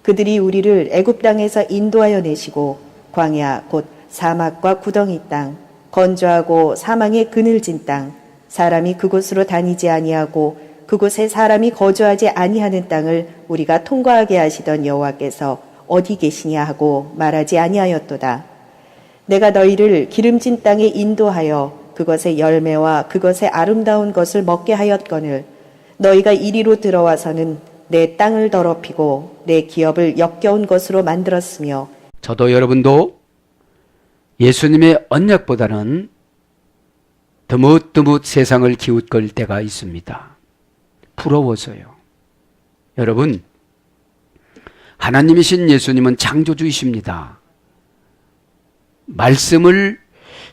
그들이 우리를 애굽 땅에서 인도하여 내시고 광야 곧 사막과 구덩이 땅, 건조하고 사망의 그늘진 땅, 사람이 그곳으로 다니지 아니하고 그곳에 사람이 거주하지 아니하는 땅을 우리가 통과하게 하시던 여호와께서 어디 계시냐 하고 말하지 아니하였도다. 내가 너희를 기름진 땅에 인도하여 그것의 열매와 그것의 아름다운 것을 먹게 하였거늘 너희가 이리로 들어와서는 내 땅을 더럽히고 내 기업을 역겨운 것으로 만들었으며. 저도 여러분도 예수님의 언약보다는 드뭇드뭇 세상을 기웃거릴 때가 있습니다. 부러워서요. 여러분, 하나님이신 예수님은 창조주이십니다. 말씀을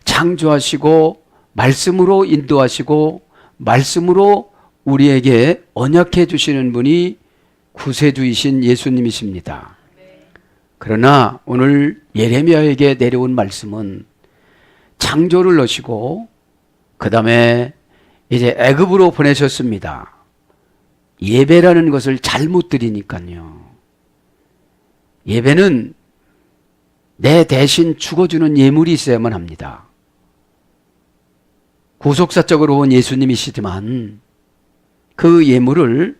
창조하시고 말씀으로 인도하시고 말씀으로 우리에게 언약해 주시는 분이 구세주이신 예수님이십니다. 그러나 오늘 예레미야에게 내려온 말씀은 창조를 넣으시고 그 다음에 이제 애굽으로 보내셨습니다. 예배라는 것을 잘못 드리니까요. 예배는 내 대신 죽어주는 예물이 있어야만 합니다. 구속사적으로 온 예수님이시지만 그 예물을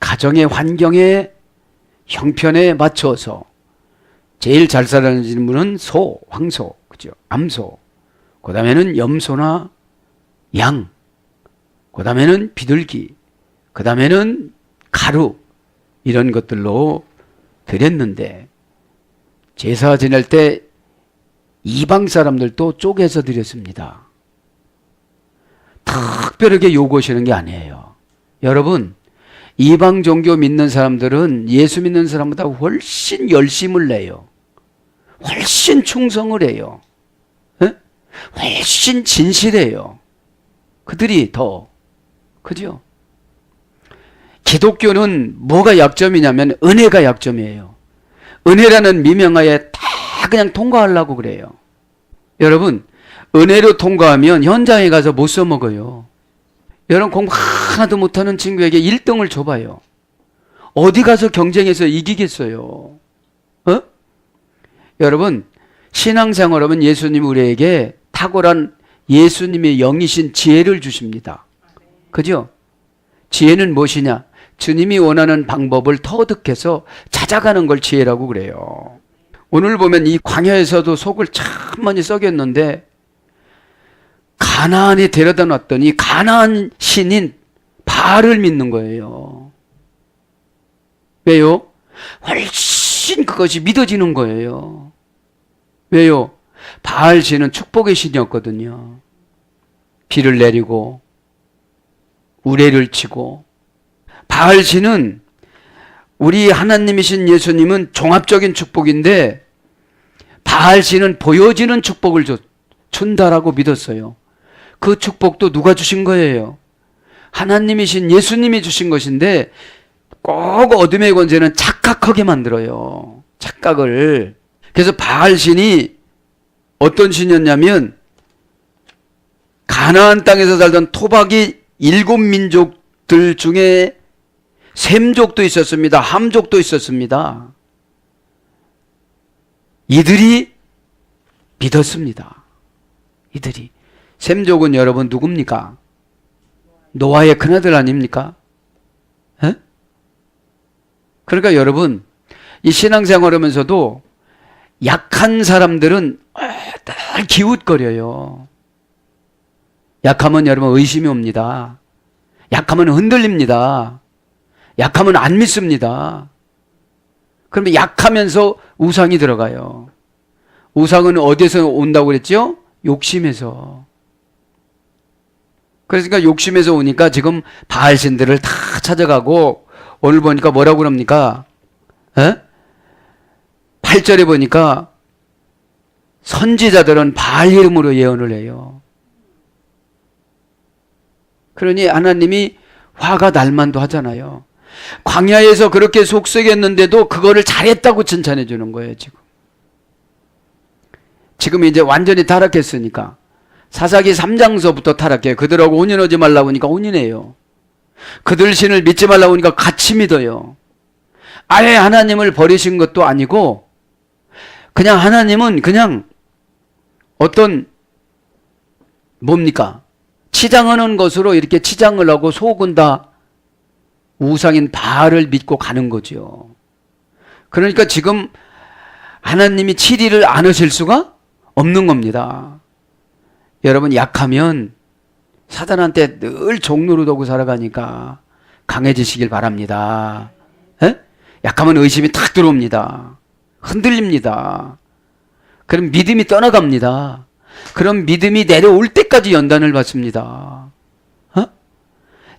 가정의 환경에 형편에 맞춰서 제일 잘 살아가는 분은 소, 황소, 그죠? 암소, 그 다음에는 염소나 양, 그 다음에는 비둘기, 그 다음에는 가루 이런 것들로 드렸는데 제사 지낼 때 이방 사람들도 쪼개서 드렸습니다. 특별하게 요구하시는 게 아니에요. 여러분, 이방 종교 믿는 사람들은 예수 믿는 사람보다 훨씬 열심을 내요. 훨씬 충성을 해요. 에? 훨씬 진실해요. 그들이 더, 그죠? 기독교는 뭐가 약점이냐면 은혜가 약점이에요. 은혜라는 미명하에 다 그냥 통과하려고 그래요. 여러분, 은혜로 통과하면 현장에 가서 못 써먹어요. 여러분, 공부 하나도 못하는 친구에게 1등을 줘봐요. 어디 가서 경쟁해서 이기겠어요? 어? 여러분, 신앙생활하면 예수님 우리에게 탁월한 예수님의 영이신 지혜를 주십니다. 그죠? 지혜는 무엇이냐? 주님이 원하는 방법을 터득해서 찾아가는 걸 지혜라고 그래요. 오늘 보면 이 광야에서도 속을 참 많이 썩였는데 가나안에 데려다 놨더니 가나안 신인 바알을 믿는 거예요. 왜요? 훨씬 그것이 믿어지는 거예요. 왜요? 바알 신은 축복의 신이었거든요. 비를 내리고 우레를 치고. 바알 신은 우리 하나님이신 예수님은 종합적인 축복인데 바알 신은 보여지는 축복을 준다라고 믿었어요. 그 축복도 누가 주신 거예요? 하나님이신 예수님이 주신 것인데 꼭 어둠의 권세는 착각하게 만들어요. 착각을. 그래서 바알 신이 어떤 신이었냐면 가나안 땅에서 살던 토박이 7민족들 중에 셈족도 있었습니다. 함족도 있었습니다. 이들이 믿었습니다. 이들이. 셈족은 여러분 누굽니까? 노아의 큰아들 아닙니까? 에? 그러니까 여러분, 이 신앙생활 하면서도 약한 사람들은 늘 기웃거려요. 약하면 여러분 의심이 옵니다. 약하면 흔들립니다. 약하면 안 믿습니다. 그러면 약하면서 우상이 들어가요. 우상은 어디에서 온다고 그랬죠? 욕심에서. 그러니까 욕심에서 오니까 지금 바알신들을 다 찾아가고 오늘 보니까 뭐라고 그럽니까? 8절에 보니까 선지자들은 바알 이름으로 예언을 해요. 그러니 하나님이 화가 날 만도 하잖아요. 광야에서 그렇게 속썩였는데도 그거를 잘했다고 칭찬해 주는 거예요, 지금. 지금 이제 완전히 타락했으니까. 사사기 3장서부터 타락해요. 그들하고 온인하지 말라고 하니까 온인해요. 그들 신을 믿지 말라고 하니까 같이 믿어요. 아예 하나님을 버리신 것도 아니고 그냥 하나님은 그냥 어떤 뭡니까? 치장하는 것으로 이렇게 치장을 하고 속은 다 우상인 바알을 믿고 가는 거죠. 그러니까 지금 하나님이 치리를 안 하실 수가 없는 겁니다. 여러분 약하면 사단한테 늘 종노릇하고 살아가니까 강해지시길 바랍니다. 에? 약하면 의심이 탁 들어옵니다. 흔들립니다. 그럼 믿음이 떠나갑니다. 그럼 믿음이 내려올 때까지 연단을 받습니다. 어?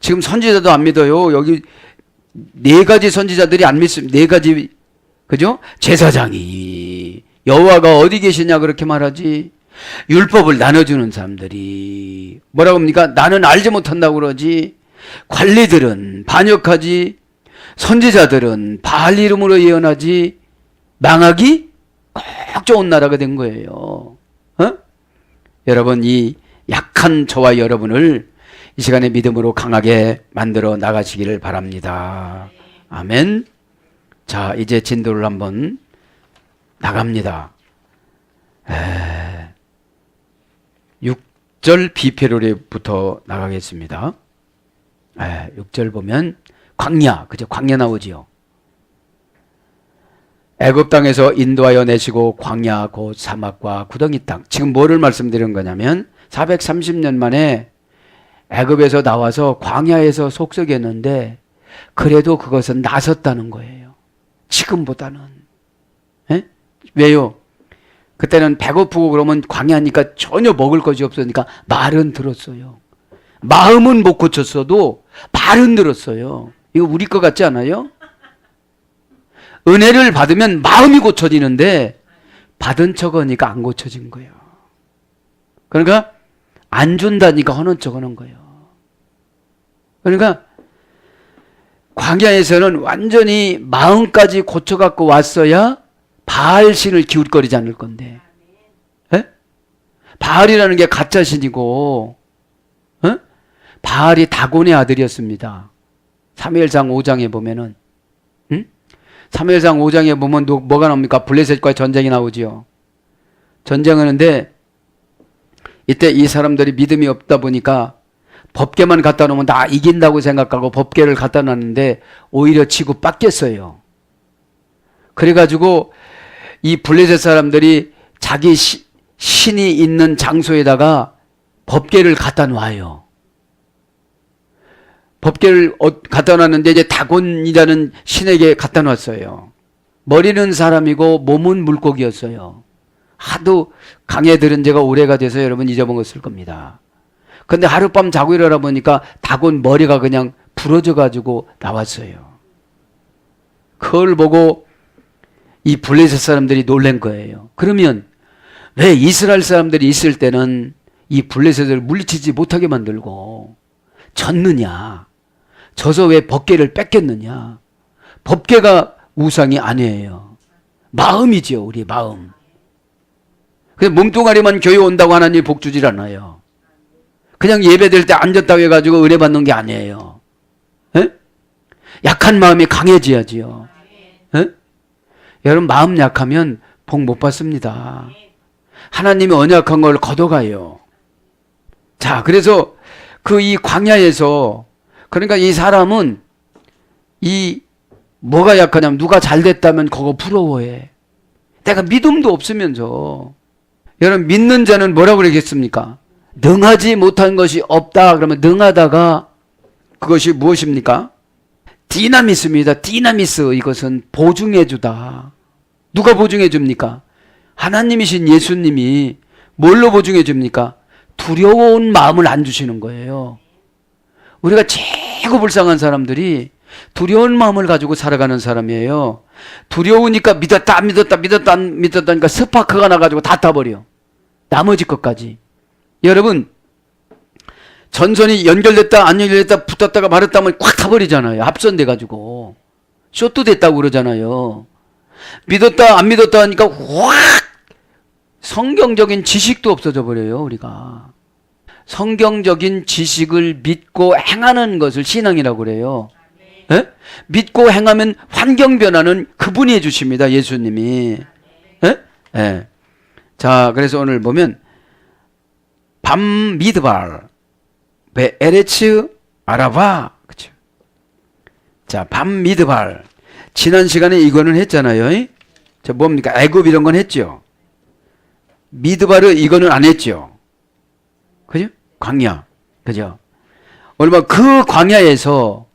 지금 선지자도 안 믿어요. 여기 4가지 선지자들이 안 믿습니다. 4가지, 그죠? 제사장이 여호와가 어디 계시냐 그렇게 말하지. 율법을 나눠주는 사람들이 뭐라고 합니까? 나는 알지 못한다고 그러지. 관리들은 반역하지. 선지자들은 바알 이름으로 예언하지. 망하기 꼭 좋은 나라가 된 거예요. 어? 여러분, 이 약한 저와 여러분을 이 시간에 믿음으로 강하게 만들어 나가시기를 바랍니다. 아멘. 자, 이제 진도를 한번 나갑니다. 6절 비페로리부터 나가겠습니다. 6절 보면 광야, 그죠? 광야 나오지요. 애굽 땅에서 인도하여 내시고 광야 곧 사막과 구덩이 땅. 지금 뭐를 말씀드린 거냐면 430년 만에 애굽에서 나와서 광야에서 속썩였는데 그래도 그것은 나섰다는 거예요. 지금보다는. 에? 왜요? 그때는 배고프고 그러면 광야니까 전혀 먹을 것이 없으니까 말은 들었어요. 마음은 못 고쳤어도 말은 들었어요. 이거 우리 거 같지 않아요? 은혜를 받으면 마음이 고쳐지는데 받은 척하니까 안 고쳐진 거예요. 그러니까 안 준다니까 하는 척 하는 거예요. 그러니까 광야에서는 완전히 마음까지 고쳐갖고 왔어야 바알신을 기웃거리지 않을 건데. 에? 바알이라는 게 가짜신이고 에? 바알이 다곤의 아들이었습니다. 사무엘상 5장에 보면은 사무엘상 5장에 보면 뭐가 나옵니까? 블레셋과의 전쟁이 나오지요. 전쟁하는데 이때 이 사람들이 믿음이 없다 보니까 법궤만 갖다 놓으면 나 이긴다고 생각하고 법궤를 갖다 놨는데 오히려 지고 빡겠어요. 그래가지고 이 블레셋 사람들이 자기 신이 있는 장소에다가 법궤를 갖다 놔요. 법궤를 갖다 놨는데 이제 다곤이라는 신에게 갖다 놨어요. 머리는 사람이고 몸은 물고기였어요. 하도 강에 들은 지가 오래가 돼서 여러분 잊어먹었을 겁니다. 근데 하룻밤 자고 일어나 보니까 다곤 머리가 그냥 부러져 가지고 나왔어요. 그걸 보고 이 블레셋 사람들이 놀란 거예요. 그러면 왜 이스라엘 사람들이 있을 때는 이 블레셋을 물리치지 못하게 만들고 졌느냐? 져서 왜 법궤를 뺏겼느냐? 법궤가 우상이 아니에요. 마음이죠, 우리 마음. 그래서 몸뚱아리만 교회 온다고 하나님이 복 주질 않아요. 그냥 예배될 때 앉았다고 해가지고 은혜 받는 게 아니에요. 에? 약한 마음이 강해져야지요. 에? 여러분 마음 약하면 복 못 받습니다. 하나님이 언약한 걸 걷어가요. 자, 그래서 그 이 광야에서 그러니까 이 사람은 이 뭐가 약하냐면 누가 잘 됐다면 그거 부러워해. 내가 믿음도 없으면서. 여러분 믿는 자는 뭐라고 그러겠습니까? 능하지 못한 것이 없다 그러면 능하다가 그것이 무엇입니까? 디나미스입니다. 디나미스. 이것은 보증해 주다. 누가 보증해 줍니까? 하나님이신 예수님이 뭘로 보증해 줍니까? 두려운 마음을 안 주시는 거예요. 우리가 최고 불쌍한 사람들이 두려운 마음을 가지고 살아가는 사람이에요. 두려우니까 믿었다 안 믿었다 믿었다 안 믿었다니까 스파크가 나가지고 다 타버려. 나머지 것까지. 여러분 전선이 연결됐다 안 연결됐다 붙었다가 말았다 하면 꽉 타버리잖아요. 합선돼가지고 쇼트 됐다고 그러잖아요. 믿었다 안 믿었다 하니까 확 성경적인 지식도 없어져 버려요. 우리가 성경적인 지식을 믿고 행하는 것을 신앙이라고 그래요. 예? 믿고 행하면 환경 변화는 그분이 해주십니다. 예수님이. 예? 예. 자, 그래서 오늘 보면 밤 미드발 베에레츠 아라바. 그렇죠. 자, 밤 미드발. 지난 시간에 이거는 했잖아요. 저 뭡니까? 애굽 이런 건 했죠. 미드바르 이거는 안 했죠. 그죠? 광야. 그죠? 오늘 그 광야에서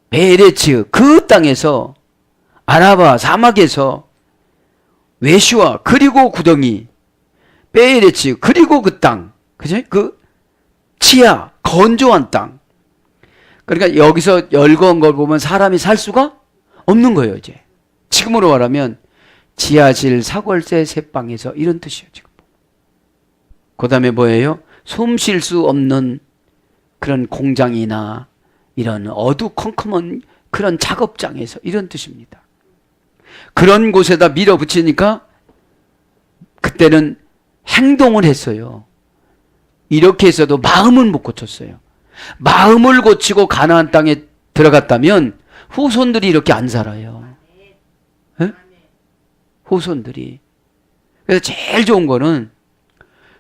베레츠 그 땅에서 아라바 사막에서 외시와 그리고 구덩이 베레츠 그리고 그 땅. 그죠? 그 치아 건조한 땅. 그러니까 여기서 열거한 걸 보면 사람이 살 수가 없는 거예요, 이제. 지금으로 말하면 지하실 사골세 새방에서 이런 뜻이에요, 지금. 그 다음에 뭐예요? 숨 쉴 수 없는 그런 공장이나 이런 어두컴컴한 그런 작업장에서 이런 뜻입니다. 그런 곳에다 밀어붙이니까 그때는 행동을 했어요. 이렇게 해서도 마음은 못 고쳤어요. 마음을 고치고 가나안 땅에 들어갔다면 후손들이 이렇게 안 살아요. 네? 후손들이. 그래서 제일 좋은 거는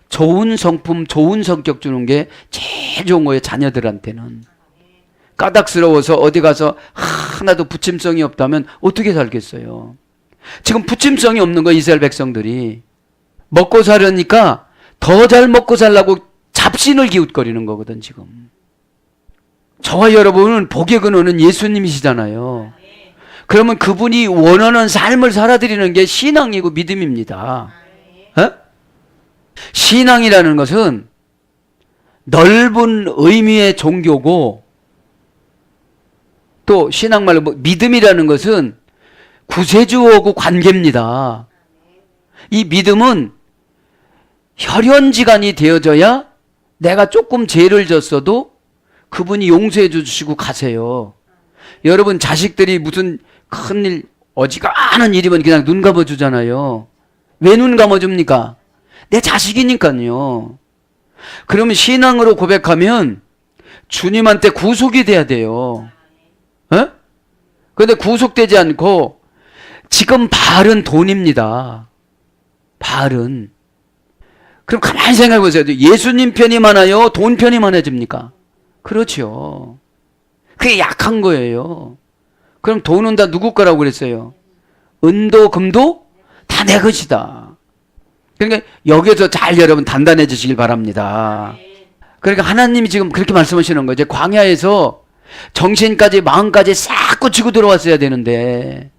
좋은 성품, 좋은 성격 주는 게 제일 좋은 거예요. 자녀들한테는. 까닥스러워서 어디 가서 하나도 부침성이 없다면 어떻게 살겠어요? 지금 부침성이 없는 거예요. 이스라엘 백성들이. 먹고 살으니까 더 잘 먹고 살라고 잡신을 기웃거리는 거거든 지금. 저와 여러분은 복의 근원은 예수님이시잖아요. 그러면 그분이 원하는 삶을 살아드리는 게 신앙이고 믿음입니다. 어? 신앙이라는 것은 넓은 의미의 종교고, 또 신앙 말로 믿음이라는 것은 구세주하고 관계입니다. 이 믿음은 혈연지간이 되어져야 내가 조금 죄를 졌어도 그분이 용서해 주시고 가세요. 여러분 자식들이 무슨 큰일 어지간한 일이면 그냥 눈 감아주잖아요. 왜 눈 감아줍니까? 내 자식이니까요. 그러면 신앙으로 고백하면 주님한테 구속이 돼야 돼요. 그런데 구속되지 않고 지금 바알은 돈입니다. 바알은. 그럼 가만히 생각해 보세요. 예수님 편이 많아요? 돈 편이 많아집니까? 그렇죠. 그게 약한 거예요. 그럼 돈은 다 누구 거라고 그랬어요? 은도 금도 다 내 것이다. 그러니까 여기에서 잘 여러분 단단해지시길 바랍니다. 그러니까 하나님이 지금 그렇게 말씀하시는 거죠. 광야에서 정신까지 마음까지 싹 고치고 들어왔어야 되는데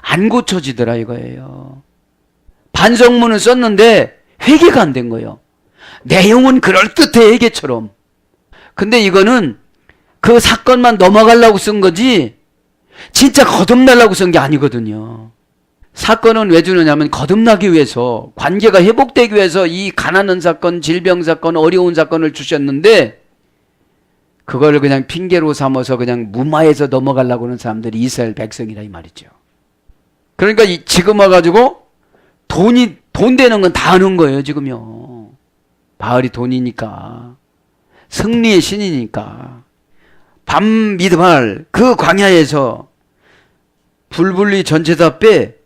안 고쳐지더라 이거예요. 반성문을 썼는데 회개가 안 된 거예요. 내용은 그럴듯해 회개처럼. 근데 이거는 그 사건만 넘어가려고 쓴 거지 진짜 거듭나려고 쓴 게 아니거든요. 사건은 왜 주느냐면 거듭나기 위해서, 관계가 회복되기 위해서 이 가난한 사건, 질병 사건, 어려운 사건을 주셨는데 그거를 그냥 핑계로 삼아서 그냥 무마해서 넘어가려고 하는 사람들이 이스라엘 백성이라 이 말이죠. 그러니까 지금 와가지고 돈 되는 건 다 하는 거예요 지금요. 바알이 돈이니까, 승리의 신이니까. 밤 미드발 그 광야에서 불분리 전체다 빼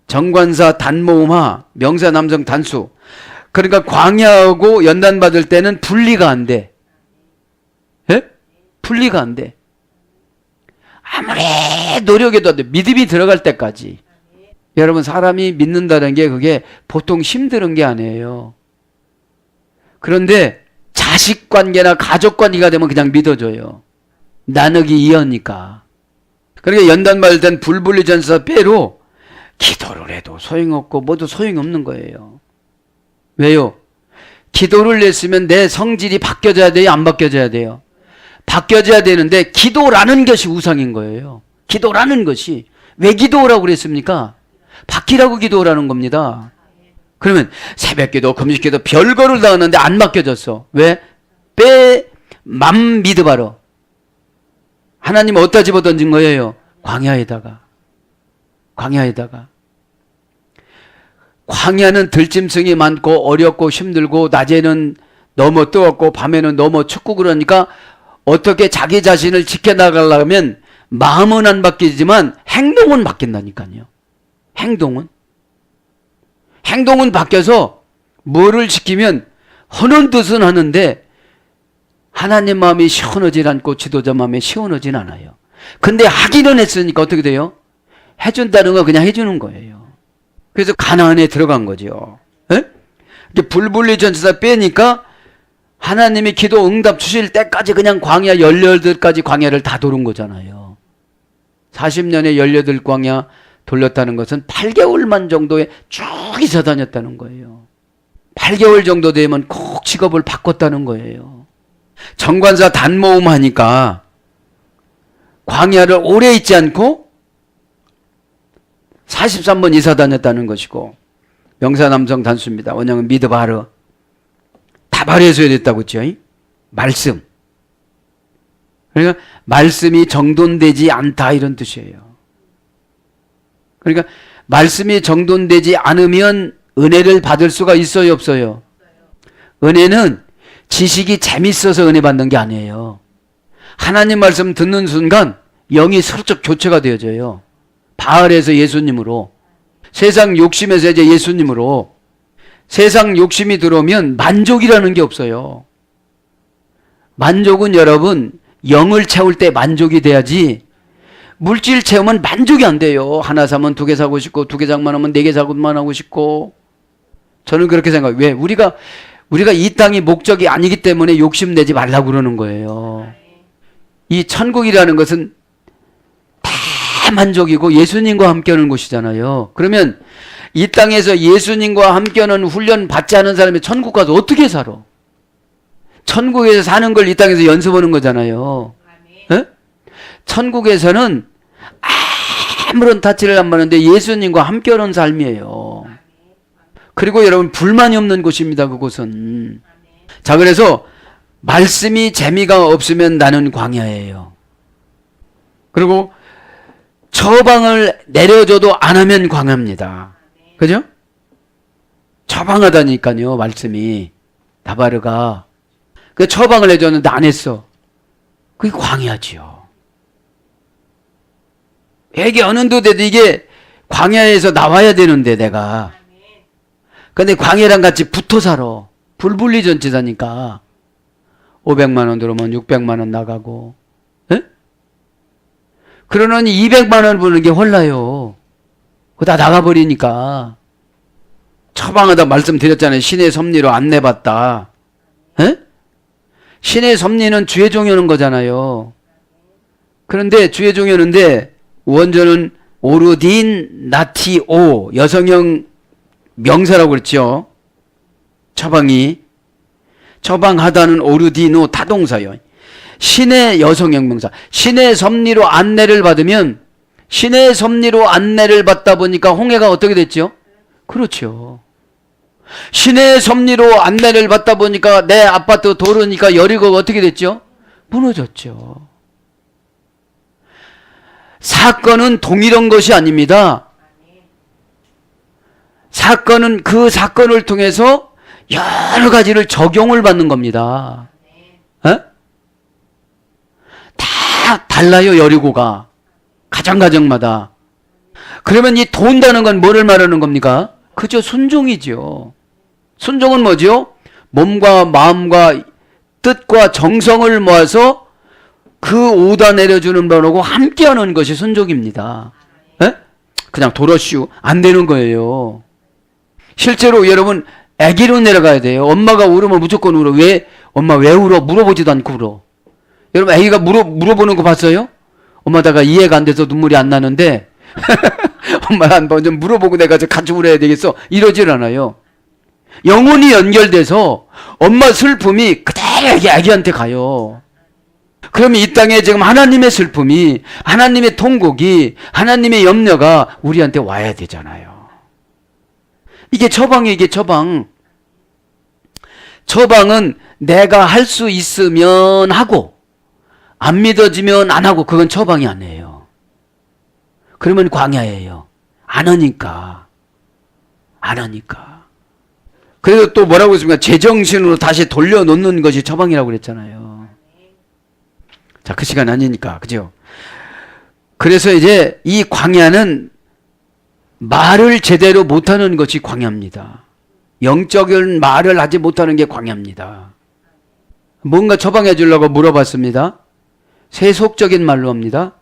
정관사 단모음하 명사 남성 단수. 그러니까 광야하고 연단 받을 때는 분리가 안 돼. 예? 분리가 안 돼. 아무리 노력해도 안 돼. 믿음이 들어갈 때까지. 여러분 사람이 믿는다는 게 그게 보통 힘든 게 아니에요. 그런데 자식 관계나 가족 관계가 되면 그냥 믿어줘요. 나누기 이어니까. 그러니까 연단 받을 땐 불분리 전사 빼로 기도를 해도 소용없고 모두 소용이 없는 거예요. 왜요? 기도를 했으면 내 성질이 바뀌어져야 돼요? 안 바뀌어져야 돼요? 바뀌어져야 되는데 기도라는 것이 우상인 거예요. 기도라는 것이. 왜 기도라고 그랬습니까? 바뀌라고 기도라는 겁니다. 그러면 새벽기도, 금식기도 별거를 다 하는데 안 바뀌어졌어. 왜? 맘 믿어봐라. 하나님 어디다 집어던진 거예요? 광야에다가. 광야는 들짐승이 많고 어렵고 힘들고 낮에는 너무 뜨겁고 밤에는 너무 춥고 그러니까 어떻게 자기 자신을 지켜나가려면 마음은 안 바뀌지만 행동은 바뀐다니까요. 행동은 바뀌어서 뭐를 지키면 하는 뜻은 하는데 하나님 마음이 시원하지 않고 지도자 마음이 시원하진 않아요. 근데 하기는 했으니까 어떻게 돼요? 해준다는 거 그냥 해주는 거예요. 그래서 가나안에 들어간 거죠. 불분리 전치사 빼니까 하나님이 기도 응답 주실 때까지 그냥 광야 18가지 광야를 다 도는 거잖아요. 40년에 18광야 돌렸다는 것은 8개월만 정도에 쭉 이사 다녔다는 거예요. 8개월 정도 되면 꼭 직업을 바꿨다는 거예요. 정관사 단모음 하니까 광야를 오래 있지 않고 43번 이사 다녔다는 것이고, 명사남성 단수입니다. 원형은 미드바르. 다 발휘해줘야 됐다고 했죠. 말씀. 그러니까 말씀이 정돈되지 않다 이런 뜻이에요. 그러니까 말씀이 정돈되지 않으면 은혜를 받을 수가 있어요, 없어요? 은혜는 지식이 재밌어서 은혜 받는 게 아니에요. 하나님 말씀 듣는 순간 영이 서로적 교체가 되어져요. 바알에서 예수님으로, 세상 욕심에서 이제 예수님으로. 세상 욕심이 들어오면 만족이라는 게 없어요. 만족은 여러분 영을 채울 때 만족이 돼야지, 물질 채우면 만족이 안 돼요. 하나 사면 2개 사고 싶고, 2개 장만하면 4개 사고만 하고 싶고. 저는 그렇게 생각해요. 왜? 우리가 이 땅이 목적이 아니기 때문에 욕심내지 말라고 그러는 거예요. 이 천국이라는 것은 다 만족이고 예수님과 함께하는 곳이잖아요. 그러면 이 땅에서 예수님과 함께하는 훈련 받지 않은 사람이 천국 가서 어떻게 살아? 천국에서 사는 걸 이 땅에서 연습하는 거잖아요. 네? 천국에서는 아무런 타치를 안 받는데 예수님과 함께하는 삶이에요. 그리고 여러분 불만이 없는 곳입니다. 그곳은. 자, 그래서 말씀이 재미가 없으면 나는 광야예요. 그리고 처방을 내려줘도 안 하면 광야입니다. 그죠? 처방하다니까요. 말씀이. 다바르가 그 처방을 해줬는데 안 했어. 그게 광야지요. 이게 어느 도대도 이게 광야에서 나와야 되는데 내가. 근데 광야랑 같이 붙어 살아. 불분리 전치사니까. 500만 원 들어오면 600만 원 나가고. 에? 그러느니 200만 원 버는 게 홀라요. 그거 다 나가버리니까. 처방하다 말씀드렸잖아요. 신의 섭리로 안 내봤다. 에? 신의 섭리는 주의 종이 오는 거잖아요. 그런데 주의 종이 오는데 원전은 오르딘 나티오, 여성형 명사라고 그랬죠. 처방이. 처방하다는 오르디노 타동사요. 신의 여성형 명사. 신의 섭리로 안내를 받으면, 신의 섭리로 안내를 받다 보니까 홍해가 어떻게 됐죠? 그렇죠. 신의 섭리로 안내를 받다 보니까 내 아파트 도르니까 여리고가 어떻게 됐죠? 무너졌죠. 사건은 동일한 것이 아닙니다. 사건은 그 사건을 통해서 여러 가지를 적용을 받는 겁니다. 에? 다 달라요, 여리고가. 가정가정마다. 그러면 이 돈다는 건 뭐를 말하는 겁니까? 그저 순종이죠. 순종은 뭐죠? 몸과 마음과 뜻과 정성을 모아서 그 오다 내려주는 바라고 함께하는 것이 순종입니다. 에? 그냥 도로슈 안 되는 거예요. 실제로 여러분 아기로 내려가야 돼요. 엄마가 울으면 무조건 울어. 왜? 엄마 왜 울어? 물어보지도 않고 울어. 여러분 아기가 물어보는 거 봤어요? 엄마다가 이해가 안 돼서 눈물이 안 나는데 엄마 한번 좀 물어보고 내가 같이 울어야 되겠어. 이러질 않아요. 영혼이 연결돼서 엄마 슬픔이 그대로 아기한테 가요. 그러면 이 땅에 지금 하나님의 슬픔이, 하나님의 통곡이, 하나님의 염려가 우리한테 와야 되잖아요. 이게 처방이에요. 이게 처방. 처방은 내가 할 수 있으면 하고 안 믿어지면 안 하고, 그건 처방이 아니에요. 그러면 광야예요. 안 하니까. 안 하니까. 그래서 또 뭐라고 했습니까? 제정신으로 다시 돌려놓는 것이 처방이라고 그랬잖아요. 자, 그 시간 아니니까. 그죠? 그래서 이제 이 광야는 말을 제대로 못하는 것이 광야입니다. 영적인 말을 하지 못하는 게 광야입니다. 뭔가 처방해 주려고 물어봤습니다. 세속적인 말로 합니다.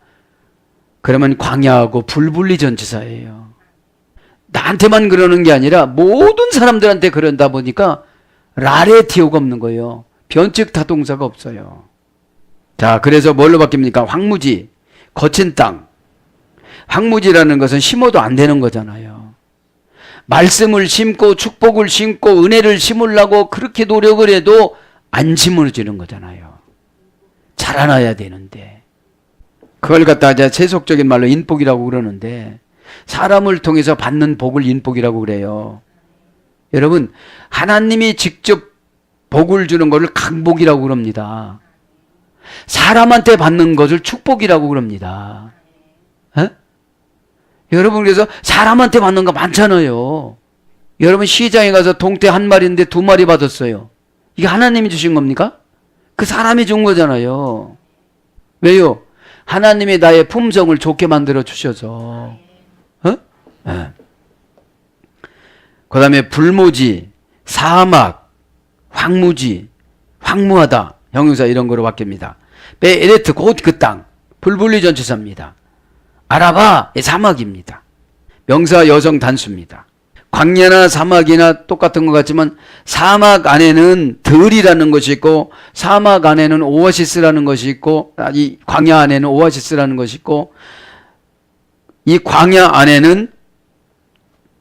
그러면 광야하고 불분리전치사예요. 나한테만 그러는 게 아니라 모든 사람들한테 그런다 보니까 라레티오가 없는 거예요. 변칙 타동사가 없어요. 자, 그래서 뭘로 바뀝니까? 황무지, 거친 땅. 황무지라는 것은 심어도 안 되는 거잖아요. 말씀을 심고 축복을 심고 은혜를 심으려고 그렇게 노력을 해도 안 심어지는 거잖아요. 자라나야 되는데. 그걸 갖다 이제 세속적인 말로 인복이라고 그러는데, 사람을 통해서 받는 복을 인복이라고 그래요. 여러분, 하나님이 직접 복을 주는 것을 강복이라고 그럽니다. 사람한테 받는 것을 축복이라고 그럽니다. 에? 여러분, 그래서 사람한테 받는 거 많잖아요. 여러분, 시장에 가서 동태 한 마리인데 2마리 받았어요. 이게 하나님이 주신 겁니까? 그 사람이 준 거잖아요. 왜요? 하나님이 나의 품성을 좋게 만들어 주셔서. 네. 그 다음에 불모지, 사막, 황무지, 황무하다, 형용사 이런 거로 바뀝니다. 베에레트, 곧 그 땅, 불분리전치사입니다. 아라바, 사막입니다. 명사 여성 단수입니다. 광야나 사막이나 똑같은 것 같지만 사막 안에는 들이라는 것이 있고 사막 안에는 오아시스라는 것이 있고 이 광야 안에는 오아시스라는 것이 있고 이 광야 안에는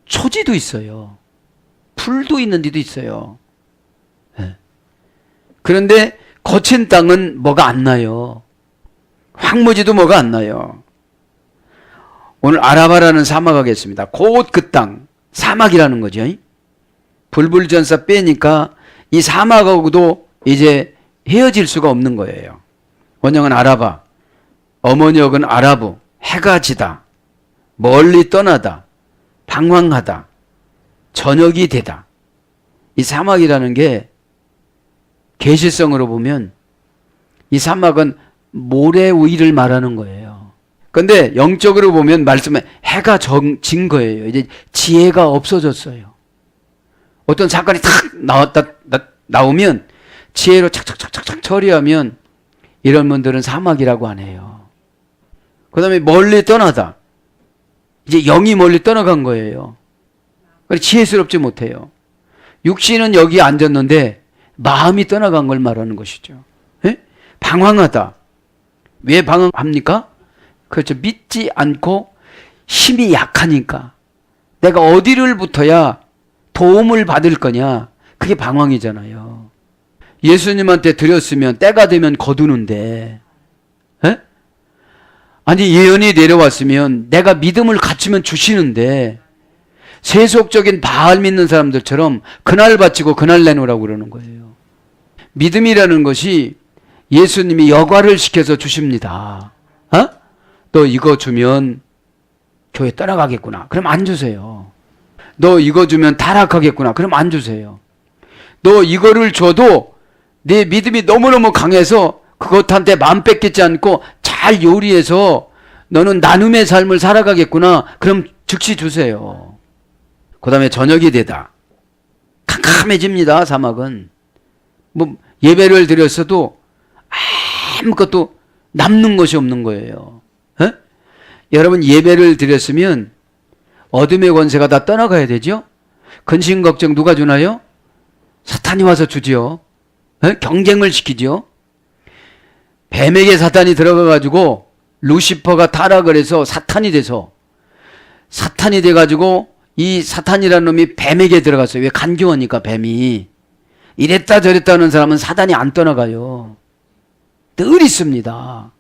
초지도 있어요. 풀도 있는 데도 있어요. 네. 그런데 거친 땅은 뭐가 안 나요. 황무지도 뭐가 안 나요. 오늘 아라바라는 사막 하겠습니다. 곧 그 땅, 사막이라는 거죠. 불불전사 빼니까 이 사막하고도 이제 헤어질 수가 없는 거예요. 원형은 아라바, 어머니역은 아라부, 해가 지다, 멀리 떠나다, 방황하다, 저녁이 되다. 이 사막이라는 게 계시성으로 보면 이 사막은 모래 위를 말하는 거예요. 근데 영적으로 보면 말씀에 해가 진 거예요. 이제 지혜가 없어졌어요. 어떤 사건이 탁 나오면 지혜로 착착착착 처리하면 이런 분들은 사막이라고 하네요. 그 다음에 멀리 떠나다. 이제 영이 멀리 떠나간 거예요. 그래서 지혜스럽지 못해요. 육신은 여기 앉았는데 마음이 떠나간 걸 말하는 것이죠. 에? 방황하다. 왜 방황합니까? 그렇죠. 믿지 않고 힘이 약하니까. 내가 어디를 붙어야 도움을 받을 거냐. 그게 방황이잖아요. 예수님한테 드렸으면 때가 되면 거두는데, 에? 아니 예언이 내려왔으면 내가 믿음을 갖추면 주시는데 세속적인 바알 믿는 사람들처럼 그날 바치고 그날 내놓으라고 그러는 거예요. 믿음이라는 것이 예수님이 여과를 시켜서 주십니다. 어? 너 이거 주면 교회 떠나가겠구나. 그럼 안 주세요. 너 이거 주면 타락하겠구나. 그럼 안 주세요. 너 이거를 줘도 내 믿음이 너무너무 강해서 그것한테 마음 뺏기지 않고 잘 요리해서 너는 나눔의 삶을 살아가겠구나. 그럼 즉시 주세요. 그 다음에 저녁이 되다. 캄캄해집니다. 사막은. 뭐 예배를 드렸어도 아무것도 남는 것이 없는 거예요. 에? 여러분 예배를 드렸으면 어둠의 권세가 다 떠나가야 되죠. 근심 걱정 누가 주나요? 사탄이 와서 주죠. 에? 경쟁을 시키죠. 뱀에게 사탄이 들어가가지고 루시퍼가 타락을 해서 사탄이 돼가지고 이 사탄이라는 놈이 뱀에게 들어갔어요. 왜? 간교하니까 뱀이. 이랬다 저랬다 하는 사람은 사단이 안 떠나가요. 늘 있습니다.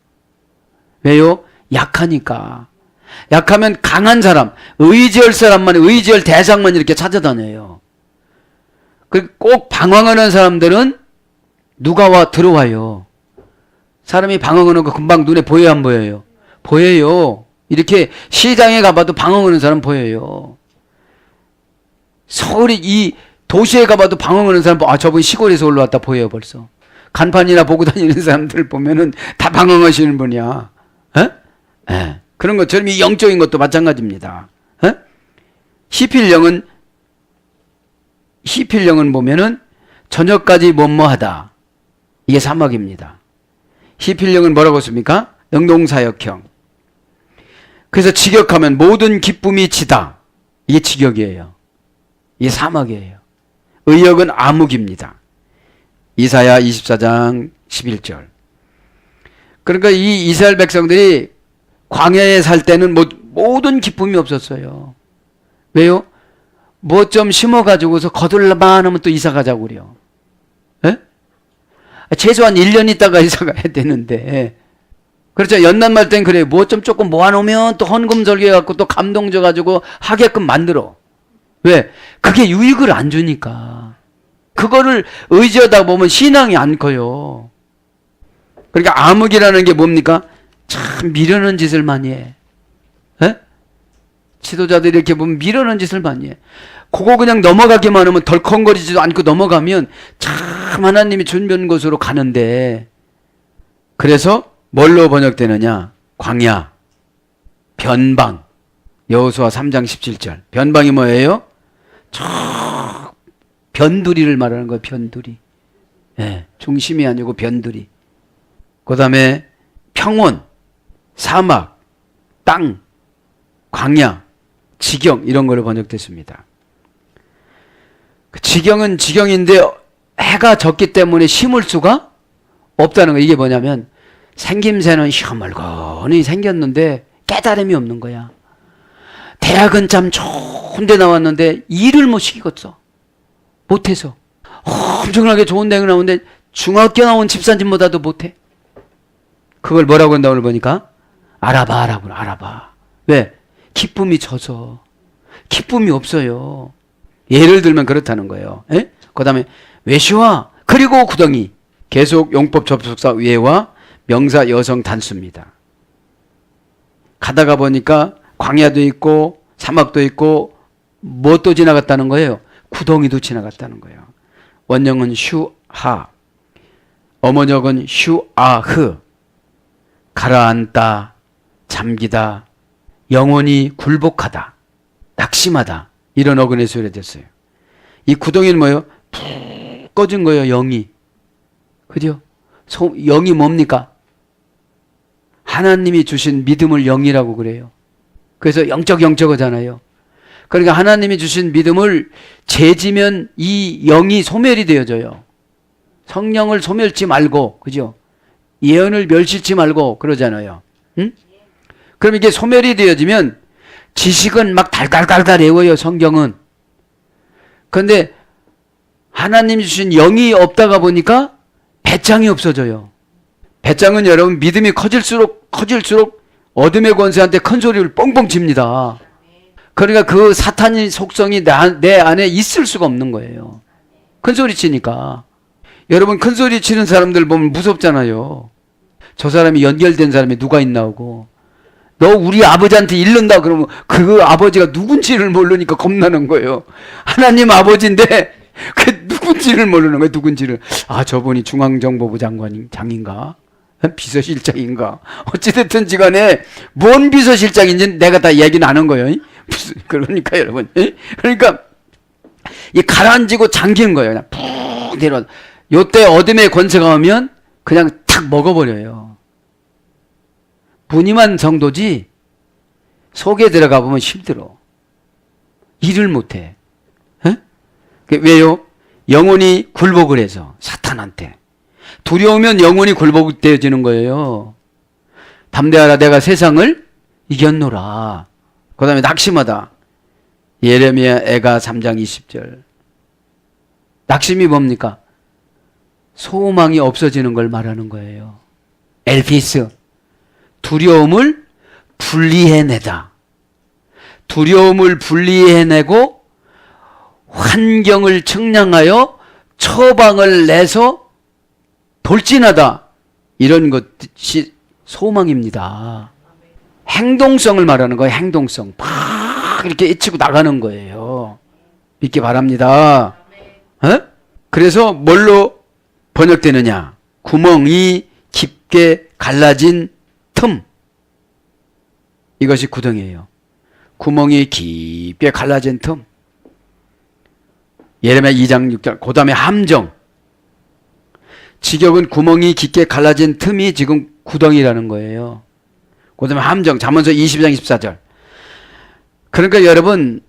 왜요? 약하니까. 약하면 강한 사람, 의지할 사람만, 의지할 대상만 이렇게 찾아다녀요. 꼭 방황하는 사람들은 누가 와 들어와요. 사람이 방황하는 거 금방 눈에 보여요, 안 보여요? 보여요. 이렇게 시장에 가봐도 방황하는 사람 보여요. 서울이 이 도시에 가봐도 방황하는 사람, 아, 저분 시골에서 올라왔다 보여요, 벌써. 간판이나 보고 다니는 사람들 보면은 다 방황하시는 분이야. 예. 그런 것처럼 이 영적인 것도 마찬가지입니다. 시필령은 보면은 저녁까지 뭐뭐하다. 이게 사막입니다. 시필령은 뭐라고 씁니까? 능동사역형. 그래서 직역하면 모든 기쁨이 지다. 이게 직역이에요. 이게 사막이에요. 의역은 암흑입니다. 이사야 24장 11절. 그러니까 이 이스라엘 백성들이 광야에 살 때는 모든 기쁨이 없었어요. 왜요? 뭐 좀 심어가지고서 거둘만 하면 또 이사 가자고 그래요. 에? 최소한 1년 있다가 이사 가야 되는데. 그렇죠. 연단말 땐 그래요. 뭐 좀 조금 모아놓으면 또 헌금절개 해갖고 또 감동져가지고 하게끔 만들어. 왜? 그게 유익을 안 주니까. 그거를 의지하다 보면 신앙이 안 커요. 그러니까 암흑이라는 게 뭡니까? 참 미련한 짓을 많이 해. 에? 지도자들이 이렇게 보면 미련한 짓을 많이 해. 그거 그냥 넘어가기만 하면 덜컹거리지도 않고 넘어가면 참 하나님이 준비한 곳으로 가는데, 그래서 뭘로 번역되느냐? 광야, 변방. 여호수아 3장 17절. 변방이 뭐예요? 저 변두리를 말하는 거예요. 변두리. 예, 중심이 아니고 변두리. 그 다음에 평원, 사막, 땅, 광야, 지경 이런 걸로 번역됐습니다. 지경은 지경인데 해가 졌기 때문에 심을 수가 없다는 거. 이게 뭐냐면 생김새는 시커멀건히 생겼는데 깨달음이 없는 거야. 대학은 참 좋은 데 나왔는데 일을 못 시키겠어. 못해서. 엄청나게 좋은 대학 나오는데 중학교 나온 집사님보다도 못해. 그걸 뭐라고 한다 오늘 보니까? 알아봐라고. 알아봐. 왜? 기쁨이 져서. 기쁨이 없어요. 예를 들면 그렇다는 거예요. 그 다음에 외시와 그리고 구덩이. 계속 용법 접속사 위에와 명사 여성 단수입니다. 가다가 보니까 광야도 있고 사막도 있고 뭣도 지나갔다는 거예요? 구덩이도 지나갔다는 거예요. 원형은 슈하, 어머적은 슈아흐. 가라앉다, 잠기다, 영원히 굴복하다, 낙심하다 이런 어근의 소리가 됐어요. 이 구덩이는 뭐예요? 푹 꺼진 거예요. 영이. 그죠? 영이 뭡니까? 하나님이 주신 믿음을 영이라고 그래요. 그래서 영적 하잖아요. 그러니까 하나님이 주신 믿음을 재지면 이 영이 소멸이 되어져요. 성령을 소멸치 말고, 그죠? 예언을 멸시치 말고 그러잖아요. 응? 그럼 이게 소멸이 되어지면 지식은 막 달달달달 외워요. 성경은. 그런데 하나님이 주신 영이 없다가 보니까 배짱이 없어져요. 배짱은 여러분 믿음이 커질수록 어둠의 권세한테 큰 소리를 뻥뻥 칩니다. 그러니까 그 사탄의 속성이 내 안에 있을 수가 없는 거예요. 큰 소리 치니까. 여러분 큰 소리 치는 사람들 보면 무섭잖아요. 저 사람이 연결된 사람이 누가 있나 하고. 너 우리 아버지한테 잃는다 그러면 그 아버지가 누군지를 모르니까 겁나는 거예요. 하나님 아버지인데 그 누군지를 모르는 거예요. 누군지를. 아, 저분이 중앙정보부 장인가? 비서실장인가? 어찌됐든지 간에 뭔 비서실장인지 내가 다 얘기는 안 한 거예요. 그러니까 여러분. 그러니까 이 가라앉고 잠긴 거예요. 그냥 푹 내려와. 요때 어둠의 권세가 오면 그냥 탁 먹어버려요. 무늬만 정도지 속에 들어가 보면 힘들어. 일을 못해. 왜요? 영혼이 굴복을 해서 사탄한테. 두려우면 영혼이 굴복되어지는 거예요. 담대하라 내가 세상을 이겼노라. 그 다음에 낙심하다. 예레미야 애가 3장 20절. 낙심이 뭡니까? 소망이 없어지는 걸 말하는 거예요. 엘피스. 두려움을 분리해내다. 두려움을 분리해내고 환경을 측량하여 처방을 내서 돌진하다. 이런 것이 소망입니다. 행동성을 말하는 거예요. 행동성. 막 이렇게 에치고 나가는 거예요. 믿기 바랍니다. 그래서 뭘로 번역되느냐? 구멍이 깊게 갈라진 틈. 이것이 구덩이에요. 구멍이 깊게 갈라진 틈. 예레미야 2장 6절. 그 다음에 함정. 직역은 구멍이 깊게 갈라진 틈이 지금 구덩이라는 거예요. 그 다음에 함정. 잠언서 20장 24절. 그러니까 여러분,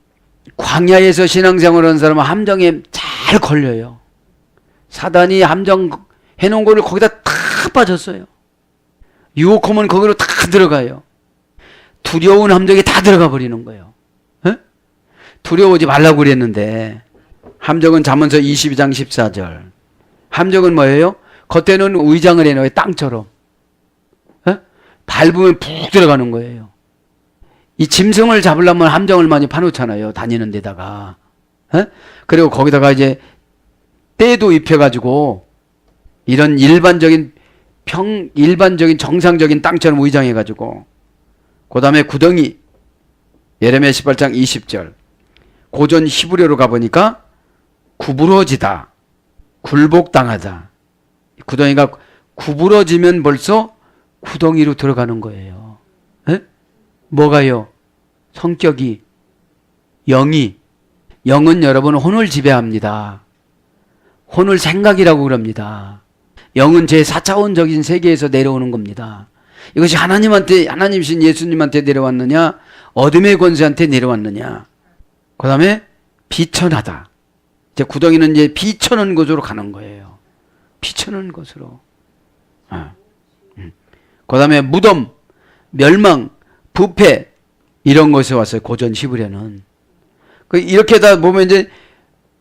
광야에서 신앙생활하는 사람은 함정에 잘 걸려요. 사단이 함정 해놓은 거를 거기다 다 빠졌어요. 유혹하면 거기로 다 들어가요. 두려운 함정에 다 들어가 버리는 거예요. 에? 두려워하지 말라고 그랬는데, 함정은 잠언서 22장 14절. 함정은 뭐예요? 겉에는 의장을 해놓아요. 땅처럼. 에? 밟으면 푹 들어가는 거예요. 이 짐승을 잡으려면 함정을 많이 파놓잖아요. 다니는 데다가. 에? 그리고 거기다가 이제 때도 입혀가지고 이런 일반적인 정상적인 땅처럼 의장해가지고, 그 다음에 구덩이. 예레미야 18장 20절. 고전 히브리어로 가보니까 구부러지다, 굴복당하다. 구덩이가 구부러지면 벌써 구덩이로 들어가는 거예요. 에? 뭐가요? 성격이, 영이. 영은 여러분 혼을 지배합니다. 혼을 생각이라고 그럽니다. 영은 제 4차원적인 세계에서 내려오는 겁니다. 이것이 하나님이신 예수님한테 내려왔느냐, 어둠의 권세한테 내려왔느냐. 그 다음에 비천하다. 이제 구덩이는 이제 비천한 곳으로 가는 거예요. 비천한 곳으로. 그 다음에 무덤, 멸망, 부패, 이런 것에 왔어요. 고전 히브리어는. 이렇게 다 보면 이제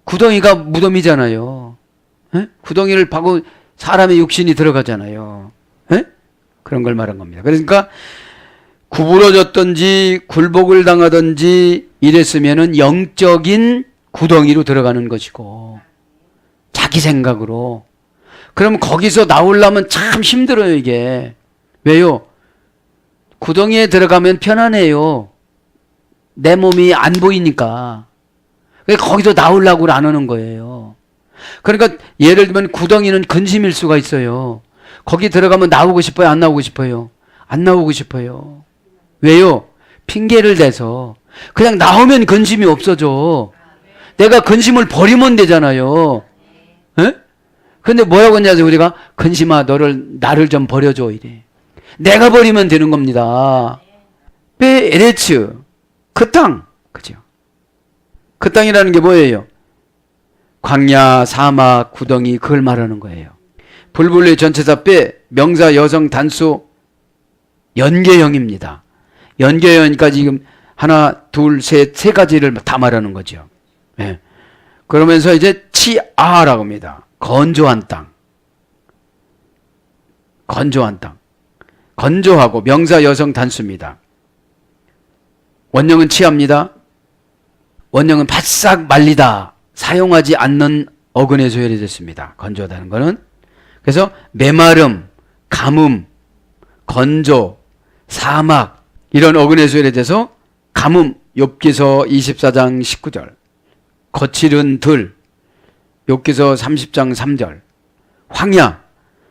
구덩이가 무덤이잖아요. 에? 구덩이를 파고 사람의 육신이 들어가잖아요. 에? 그런 걸 말한 겁니다. 그러니까 구부러졌든지 굴복을 당하든지 이랬으면은 영적인 구덩이로 들어가는 것이고, 자기 생각으로. 그럼 거기서 나오려면 참 힘들어요, 이게. 왜요? 구덩이에 들어가면 편안해요. 내 몸이 안 보이니까. 거기서 나오려고 안 하는 거예요. 그러니까 예를 들면 구덩이는 근심일 수가 있어요. 거기 들어가면 나오고 싶어요? 안 나오고 싶어요? 안 나오고 싶어요. 왜요? 핑계를 대서. 그냥 나오면 근심이 없어져. 내가 근심을 버리면 되잖아요. 에? 근데 뭐라고 했냐면 우리가, 근심아 나를 좀 버려줘 이래. 내가 버리면 되는 겁니다. 에레츠, 그 땅. 그죠? 그 땅이라는 게 뭐예요? 광야, 사막, 구덩이, 그걸 말하는 거예요. 불불의 전체사 명사, 여성, 단수, 연계형입니다. 연계형이니까 지금 하나, 둘, 셋, 세 가지를 다 말하는 거죠. 예. 그러면서 이제 치아라고 합니다. 건조한 땅. 건조한 땅. 건조하고 명사, 여성, 단수입니다. 원형은 치아입니다. 원형은 바싹 말리다. 사용하지 않는 어근에 소열이 됐습니다. 건조하다는 거는. 그래서 메마름, 가뭄, 건조, 사막, 이런 어근에 소열이 돼서 가뭄, 욥기서 24장 19절, 거칠은 들, 욥기서 30장 3절, 황야,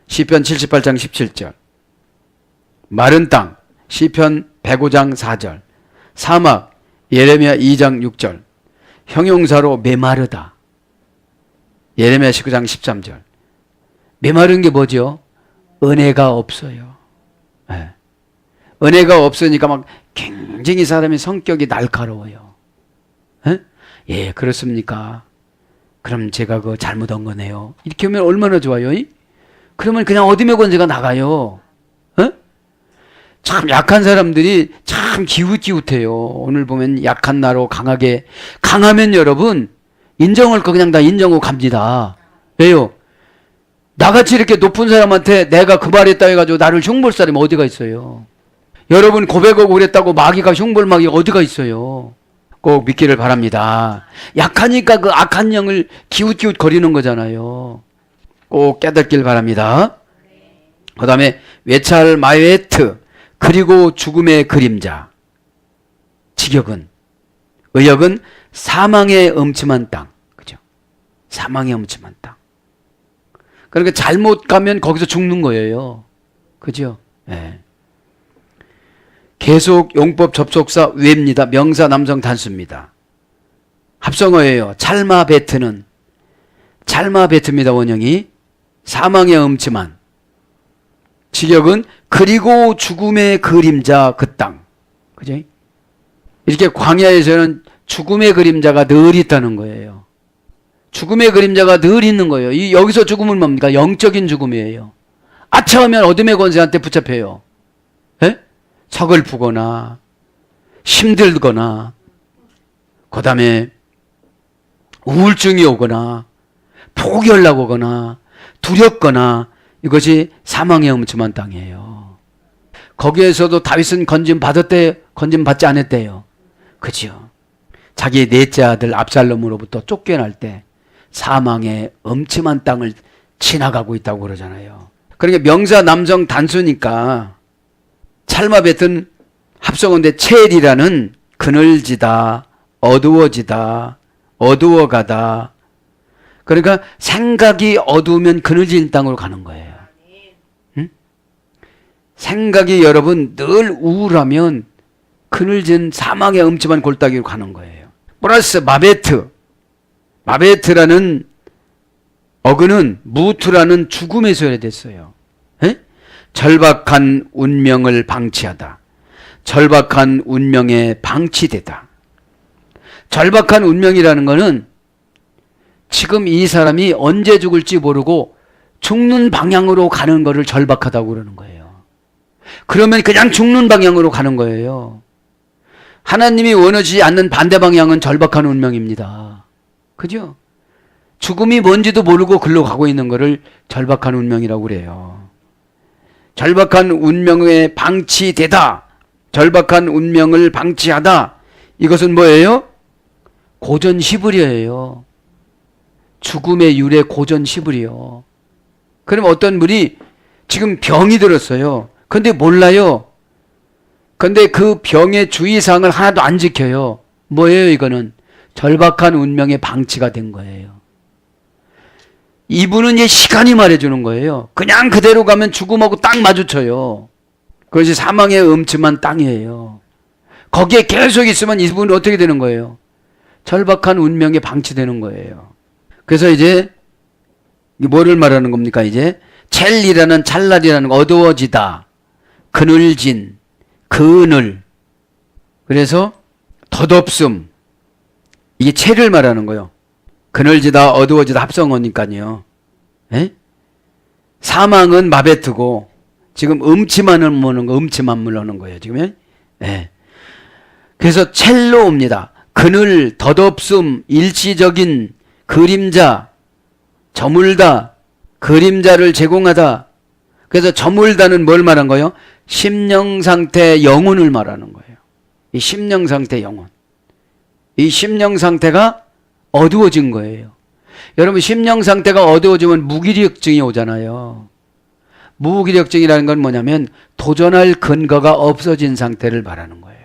시편 78장 17절, 마른 땅, 시편 105장 4절, 사막, 예레미야 2장 6절, 형용사로 메마르다, 예레미야 19장 13절. 메마른 게 뭐죠? 은혜가 없어요. 네. 은혜가 없으니까 막 굉장히 사람의 성격이 날카로워요. 네? 예, 그렇습니까? 그럼 제가 그거 잘못한 거네요. 이렇게 하면 얼마나 좋아요? 그러면 그냥 어둠의 권세가 나가요. 네? 참 약한 사람들이 참 기웃기웃해요. 오늘 보면 약한 나로 강하면 여러분 인정할 거 그냥 다 인정하고 갑니다. 왜요? 나같이 이렇게 높은 사람한테 내가 그 말했다 해가지고 나를 흉볼 사람이 어디가 있어요? 여러분 고백하고 그랬다고 마귀가 흉볼 마귀가 어디가 있어요? 꼭 믿기를 바랍니다. 약하니까 그 악한 영을 기웃기웃 거리는 거잖아요. 꼭 깨닫길 바랍니다. 그 다음에 외찰 마웨트, 그리고 죽음의 그림자. 직역은, 의역은 사망의 음침한 땅. 그죠? 사망의 음침한 땅. 그러니까 잘못 가면 거기서 죽는 거예요. 그죠? 예. 계속 용법 접속사 외입니다. 명사 남성 단수입니다. 합성어예요. 찰마베트는 찰마베트입니다. 원형이 사망의 음침한. 직역은 그리고 죽음의 그림자 그 땅. 그죠? 이렇게 광야에서는 죽음의 그림자가 늘 있다는 거예요. 죽음의 그림자가 늘 있는 거예요. 이 여기서 죽음은 뭡니까? 영적인 죽음이에요. 아차하면 어둠의 권세한테 붙잡혀요. 예? 서글프거나 힘들거나 그 다음에 우울증이 오거나 포기하려고 하거나 두렵거나 이것이 사망의 음침한 땅이에요. 거기에서도 다윗은 건진 받았대, 건진 받지 않았대요. 그죠? 자기 넷째 아들 압살롬으로부터 쫓겨날 때 사망의 음침한 땅을 지나가고 있다고 그러잖아요. 그러니까 명사 남성 단수니까 찰마벳은 합성어인데 첼이라는 그늘지다, 어두워지다, 어두워가다. 그러니까 생각이 어두우면 그늘진 땅으로 가는 거예요. 응? 생각이 여러분 늘 우울하면 그늘진 사망의 음침한 골짜기로 가는 거예요. 플러스 마베트. 마베트라는 어근은 무트라는 죽음에서 유래됐어요. 에? 절박한 운명을 방치하다. 절박한 운명에 방치되다. 절박한 운명이라는 것은 지금 이 사람이 언제 죽을지 모르고 죽는 방향으로 가는 것을 절박하다고 그러는 거예요. 그러면 그냥 죽는 방향으로 가는 거예요. 하나님이 원하지 않는 반대 방향은 절박한 운명입니다. 그죠? 죽음이 뭔지도 모르고 글로 가고 있는 것을 절박한 운명이라고 그래요. 절박한 운명에 방치되다. 절박한 운명을 방치하다. 이것은 뭐예요? 고전시불이에요. 죽음의 유래 고전시불이요. 그럼 어떤 분이 지금 병이 들었어요. 근데 몰라요. 근데 그 병의 주의사항을 하나도 안 지켜요. 뭐예요 이거는? 절박한 운명의 방치가 된 거예요. 이분은 이제 시간이 말해주는 거예요. 그냥 그대로 가면 죽음하고 딱 마주쳐요. 그것이 사망의 음침한 땅이에요. 거기에 계속 있으면 이분은 어떻게 되는 거예요? 절박한 운명에 방치되는 거예요. 그래서 이제 뭐를 말하는 겁니까? 이제 첼이라는 찰날이라는 거, 어두워지다, 그늘진, 그늘. 그래서 덧없음. 이게 첼을 말하는 거예요. 그늘지다, 어두워지다 합성어니까요. 에? 사망은 마베트고 지금 음침한을 모는 거, 음침한물 하는 거예요. 지금. 예. 그래서 첼로 옵니다. 그늘, 덧없음, 일시적인 그림자, 저물다, 그림자를 제공하다. 그래서 저물다는 뭘 말한 거예요? 심령 상태 영혼을 말하는 거예요. 이 심령 상태 영혼. 이 심령 상태가 어두워진 거예요. 여러분 심령 상태가 어두워지면 무기력증이 오잖아요. 무기력증이라는 건 뭐냐면 도전할 근거가 없어진 상태를 말하는 거예요.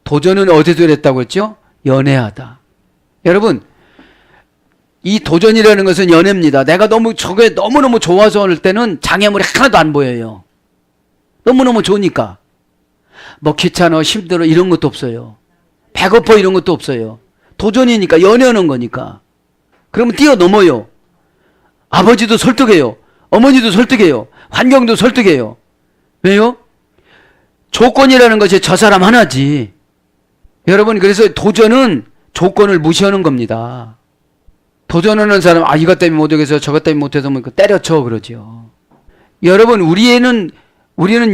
도전은 어디서 그랬다고 했죠? 연애하다. 여러분 이 도전이라는 것은 연애입니다. 내가 저게 너무너무 좋아서 할 때는 장애물이 하나도 안 보여요. 너무너무 좋으니까. 뭐 귀찮아, 힘들어 이런 것도 없어요. 배고파 이런 것도 없어요. 도전이니까, 연애하는 거니까. 그러면 뛰어넘어요. 아버지도 설득해요. 어머니도 설득해요. 환경도 설득해요. 왜요? 조건이라는 것이 저 사람 하나지. 여러분 그래서 도전은 조건을 무시하는 겁니다. 도전하는 사람 이것 때문에 못하겠어 저것 때문에 못해서 뭐 때려쳐 그러죠. 여러분 우리는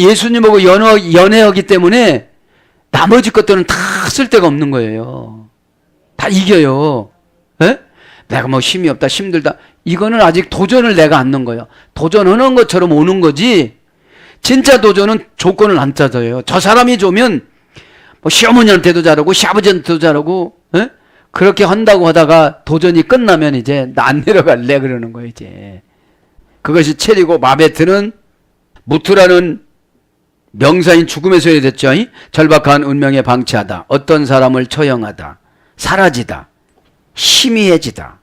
예수님하고 연애하기 때문에 나머지 것들은 다 쓸데가 없는 거예요. 다 이겨요. 에? 내가 뭐 힘이 없다 힘들다 이거는 아직 도전을 내가 안 넣은 거예요. 도전하는 것처럼 오는 거지 진짜 도전은 조건을 안 짜져요. 저 사람이 좋으면 뭐 시어머니한테도 잘하고 시아버지한테도 잘하고 에? 그렇게 한다고 하다가 도전이 끝나면 이제 나 안 내려갈래 그러는 거예요. 이제 그것이 첼이고 마베트는 무트라는 명사인 죽음에서 유래됐죠. 절박한 운명에 방치하다. 어떤 사람을 처형하다. 사라지다. 희미해지다.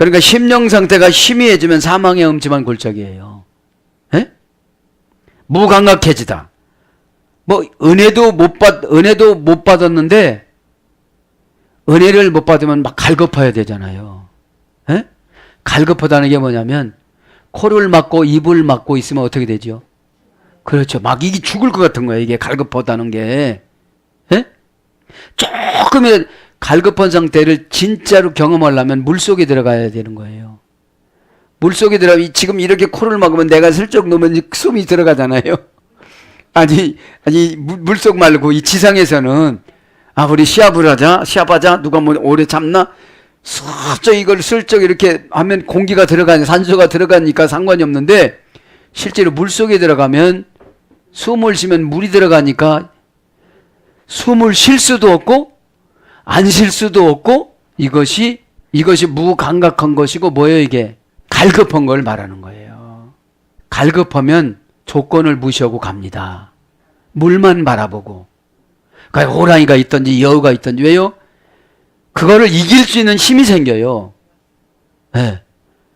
그러니까 심령 상태가 희미해지면 사망의 음침한 골짜기예요. 예? 무감각해지다. 뭐 은혜도 못 받았는데 은혜를 못 받으면 막 갈급해야 되잖아요. 예? 갈급하다는 게 뭐냐면 코를 막고 입을 막고 있으면 어떻게 되죠? 그렇죠. 막 이게 죽을 것 같은 거예요. 이게 갈급하다는 게. 예? 조금의 갈급한 상태를 진짜로 경험하려면 물속에 들어가야 되는 거예요. 물속에 지금 이렇게 코를 막으면 내가 슬쩍 놓으면 숨이 들어가잖아요. 아니, 물속 말고 이 지상에서는 우리 시합하자. 누가 뭐 오래 참나? 슬쩍 이걸 슬쩍 이렇게 하면 공기가 들어가니, 산소가 들어가니까 상관이 없는데, 실제로 물속에 들어가면 숨을 쉬면 물이 들어가니까 숨을 쉴 수도 없고, 안 쉴 수도 없고, 이것이 무감각한 것이고, 뭐예요, 이게? 갈급한 걸 말하는 거예요. 갈급하면 조건을 무시하고 갑니다. 물만 바라보고. 그러니까 호랑이가 있든지 여우가 있든지. 왜요? 그거를 이길 수 있는 힘이 생겨요. 네.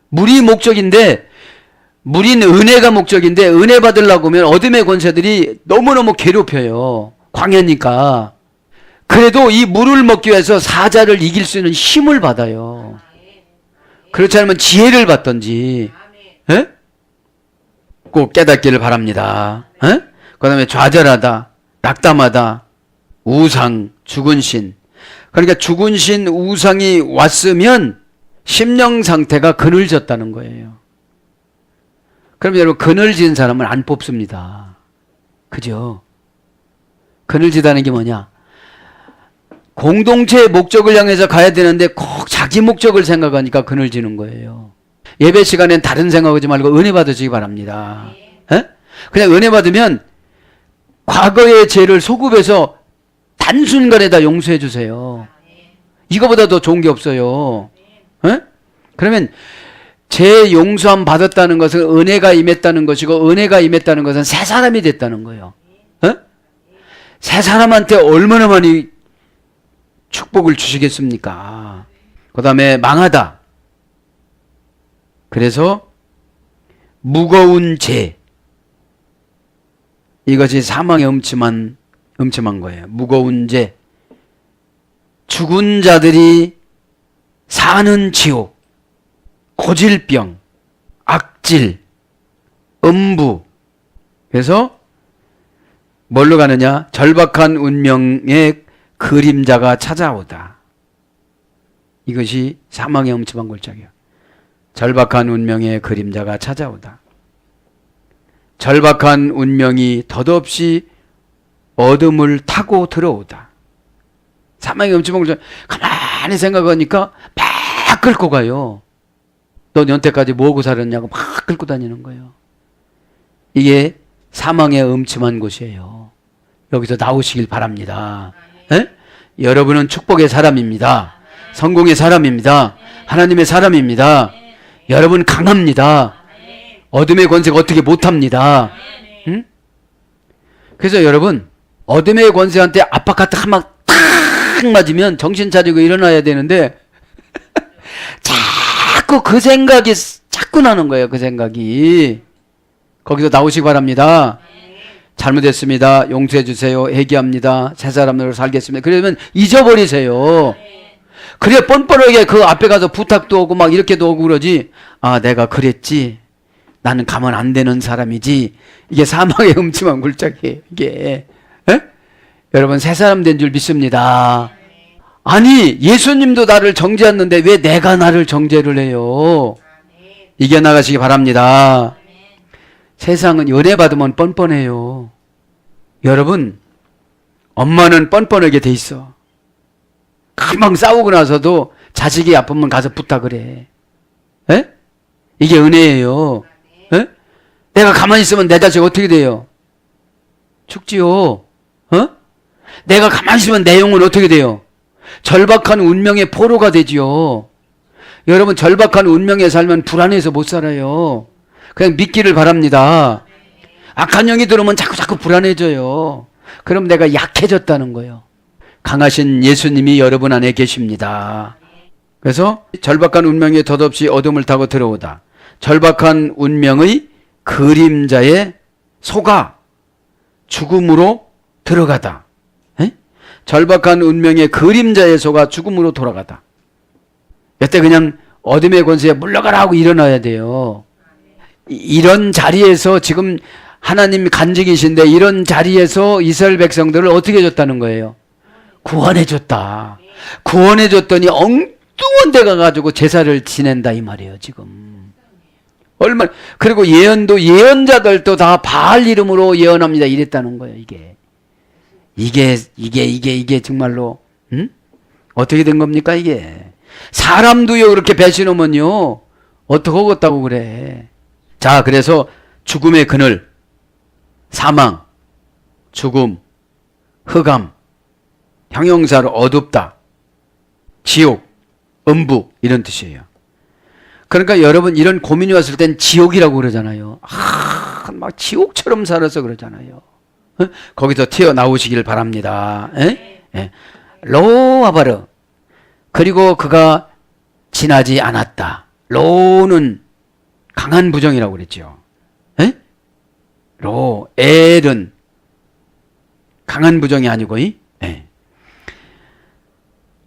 물이 목적인데, 물인 은혜가 목적인데, 은혜 받으려고 하면 어둠의 권세들이 너무너무 괴롭혀요. 광야니까. 그래도 이 물을 먹기 위해서 사자를 이길 수 있는 힘을 받아요. 그렇지 않으면 지혜를 받든지. 예? 꼭 깨닫기를 바랍니다. 예? 그 다음에 좌절하다, 낙담하다, 우상, 죽은 신. 그러니까 죽은 신, 우상이 왔으면 심령 상태가 그늘졌다는 거예요. 그럼 여러분, 그늘진 사람은 안 뽑습니다. 그죠? 그늘지다는 게 뭐냐? 공동체의 목적을 향해서 가야 되는데 꼭 자기 목적을 생각하니까 그늘지는 거예요. 예배 시간엔 다른 생각하지 말고 은혜 받으시기 바랍니다. 에? 그냥 은혜 받으면 과거의 죄를 소급해서 단순간에 다 용서해 주세요. 이거보다 더 좋은 게 없어요. 에? 그러면 죄 용서함 받았다는 것은 은혜가 임했다는 것이고, 은혜가 임했다는 것은 새 사람이 됐다는 거예요. 에? 새 사람한테 얼마나 많이 축복을 주시겠습니까? 그 다음에 망하다. 그래서 무거운 죄. 이것이 사망의 음침한 거예요. 무거운 죄. 죽은 자들이 사는 지옥, 고질병, 악질, 음부. 그래서 뭘로 가느냐? 절박한 운명의 그림자가 찾아오다. 이것이 사망의 음침한 골짜기야. 절박한 운명의 그림자가 찾아오다. 절박한 운명이 덧없이 어둠을 타고 들어오다. 사망의 음침한 골짜기. 가만히 생각하니까 막 끌고 가요. 넌 연태까지 뭐하고 살았냐고 막 끌고 다니는 거예요. 이게 사망의 음침한 곳이에요. 여기서 나오시길 바랍니다. 에? 여러분은 축복의 사람입니다. 성공의 사람입니다. 하나님의 사람입니다. 여러분 강합니다. 어둠의 권세가 어떻게 못합니다. 응? 그래서 여러분, 어둠의 권세한테 압박하트 한 방 탁 맞으면 정신 차리고 일어나야 되는데 자꾸 그 생각이 자꾸 나는 거예요. 그 생각이. 거기서 나오시기 바랍니다. 잘못했습니다. 용서해 주세요. 회개합니다. 새 사람으로 살겠습니다. 그러면 잊어버리세요. 그래 뻔뻔하게 그 앞에 가서 부탁도 오고 막 이렇게도 오고 그러지. 내가 그랬지. 나는 가면 안 되는 사람이지. 이게 사망의 음침한 골짜기예요. 이게. 에? 여러분 새 사람 된 줄 믿습니다. 아니 예수님도 나를 정죄했는데 왜 내가 나를 정죄를 해요? 이겨나가시기 바랍니다. 세상은 은혜 받으면 뻔뻔해요. 여러분, 엄마는 뻔뻔하게 돼 있어. 금방 싸우고 나서도 자식이 아프면 가서 부탁을 해. 에? 이게 은혜예요. 에? 내가 가만히 있으면 내 자식 어떻게 돼요? 죽지요. 어? 내가 가만히 있으면 내 영혼 어떻게 돼요? 절박한 운명의 포로가 되지요. 여러분 절박한 운명에 살면 불안해서 못 살아요. 그냥 믿기를 바랍니다. 악한 영이 들어오면 자꾸 불안해져요. 그럼 내가 약해졌다는 거예요. 강하신 예수님이 여러분 안에 계십니다. 그래서 절박한 운명에 덧없이 어둠을 타고 들어오다. 절박한 운명의 그림자에 속아 죽음으로 들어가다. 에? 절박한 운명의 그림자에 속아 죽음으로 돌아가다. 이때 그냥 어둠의 권세에 물러가라 하고 일어나야 돼요. 이런 자리에서 지금 하나님이 간직이신데 이런 자리에서 이스라엘 백성들을 어떻게 해줬다는 거예요? 구원해줬다. 구원해줬더니 엉뚱한 데 가가지고 제사를 지낸다 이 말이에요 지금. 얼마나. 그리고 예언도 예언자들도 다 바알 이름으로 예언합니다 이랬다는 거예요. 이게 정말로 어떻게 된 겁니까 이게. 사람도요 그렇게 배신하면요 어떻게 하겠다고 그래. 자, 그래서 죽음의 그늘, 사망, 죽음, 흑암, 형용사로 어둡다, 지옥, 음부 이런 뜻이에요. 그러니까 여러분 이런 고민이 왔을 땐 지옥이라고 그러잖아요. 막 지옥처럼 살아서 그러잖아요. 거기서 튀어나오시길 바랍니다. 로아바르. 그리고 그가 지나지 않았다. 로는 강한 부정이라고 그랬죠. 엘은 강한 부정이 아니고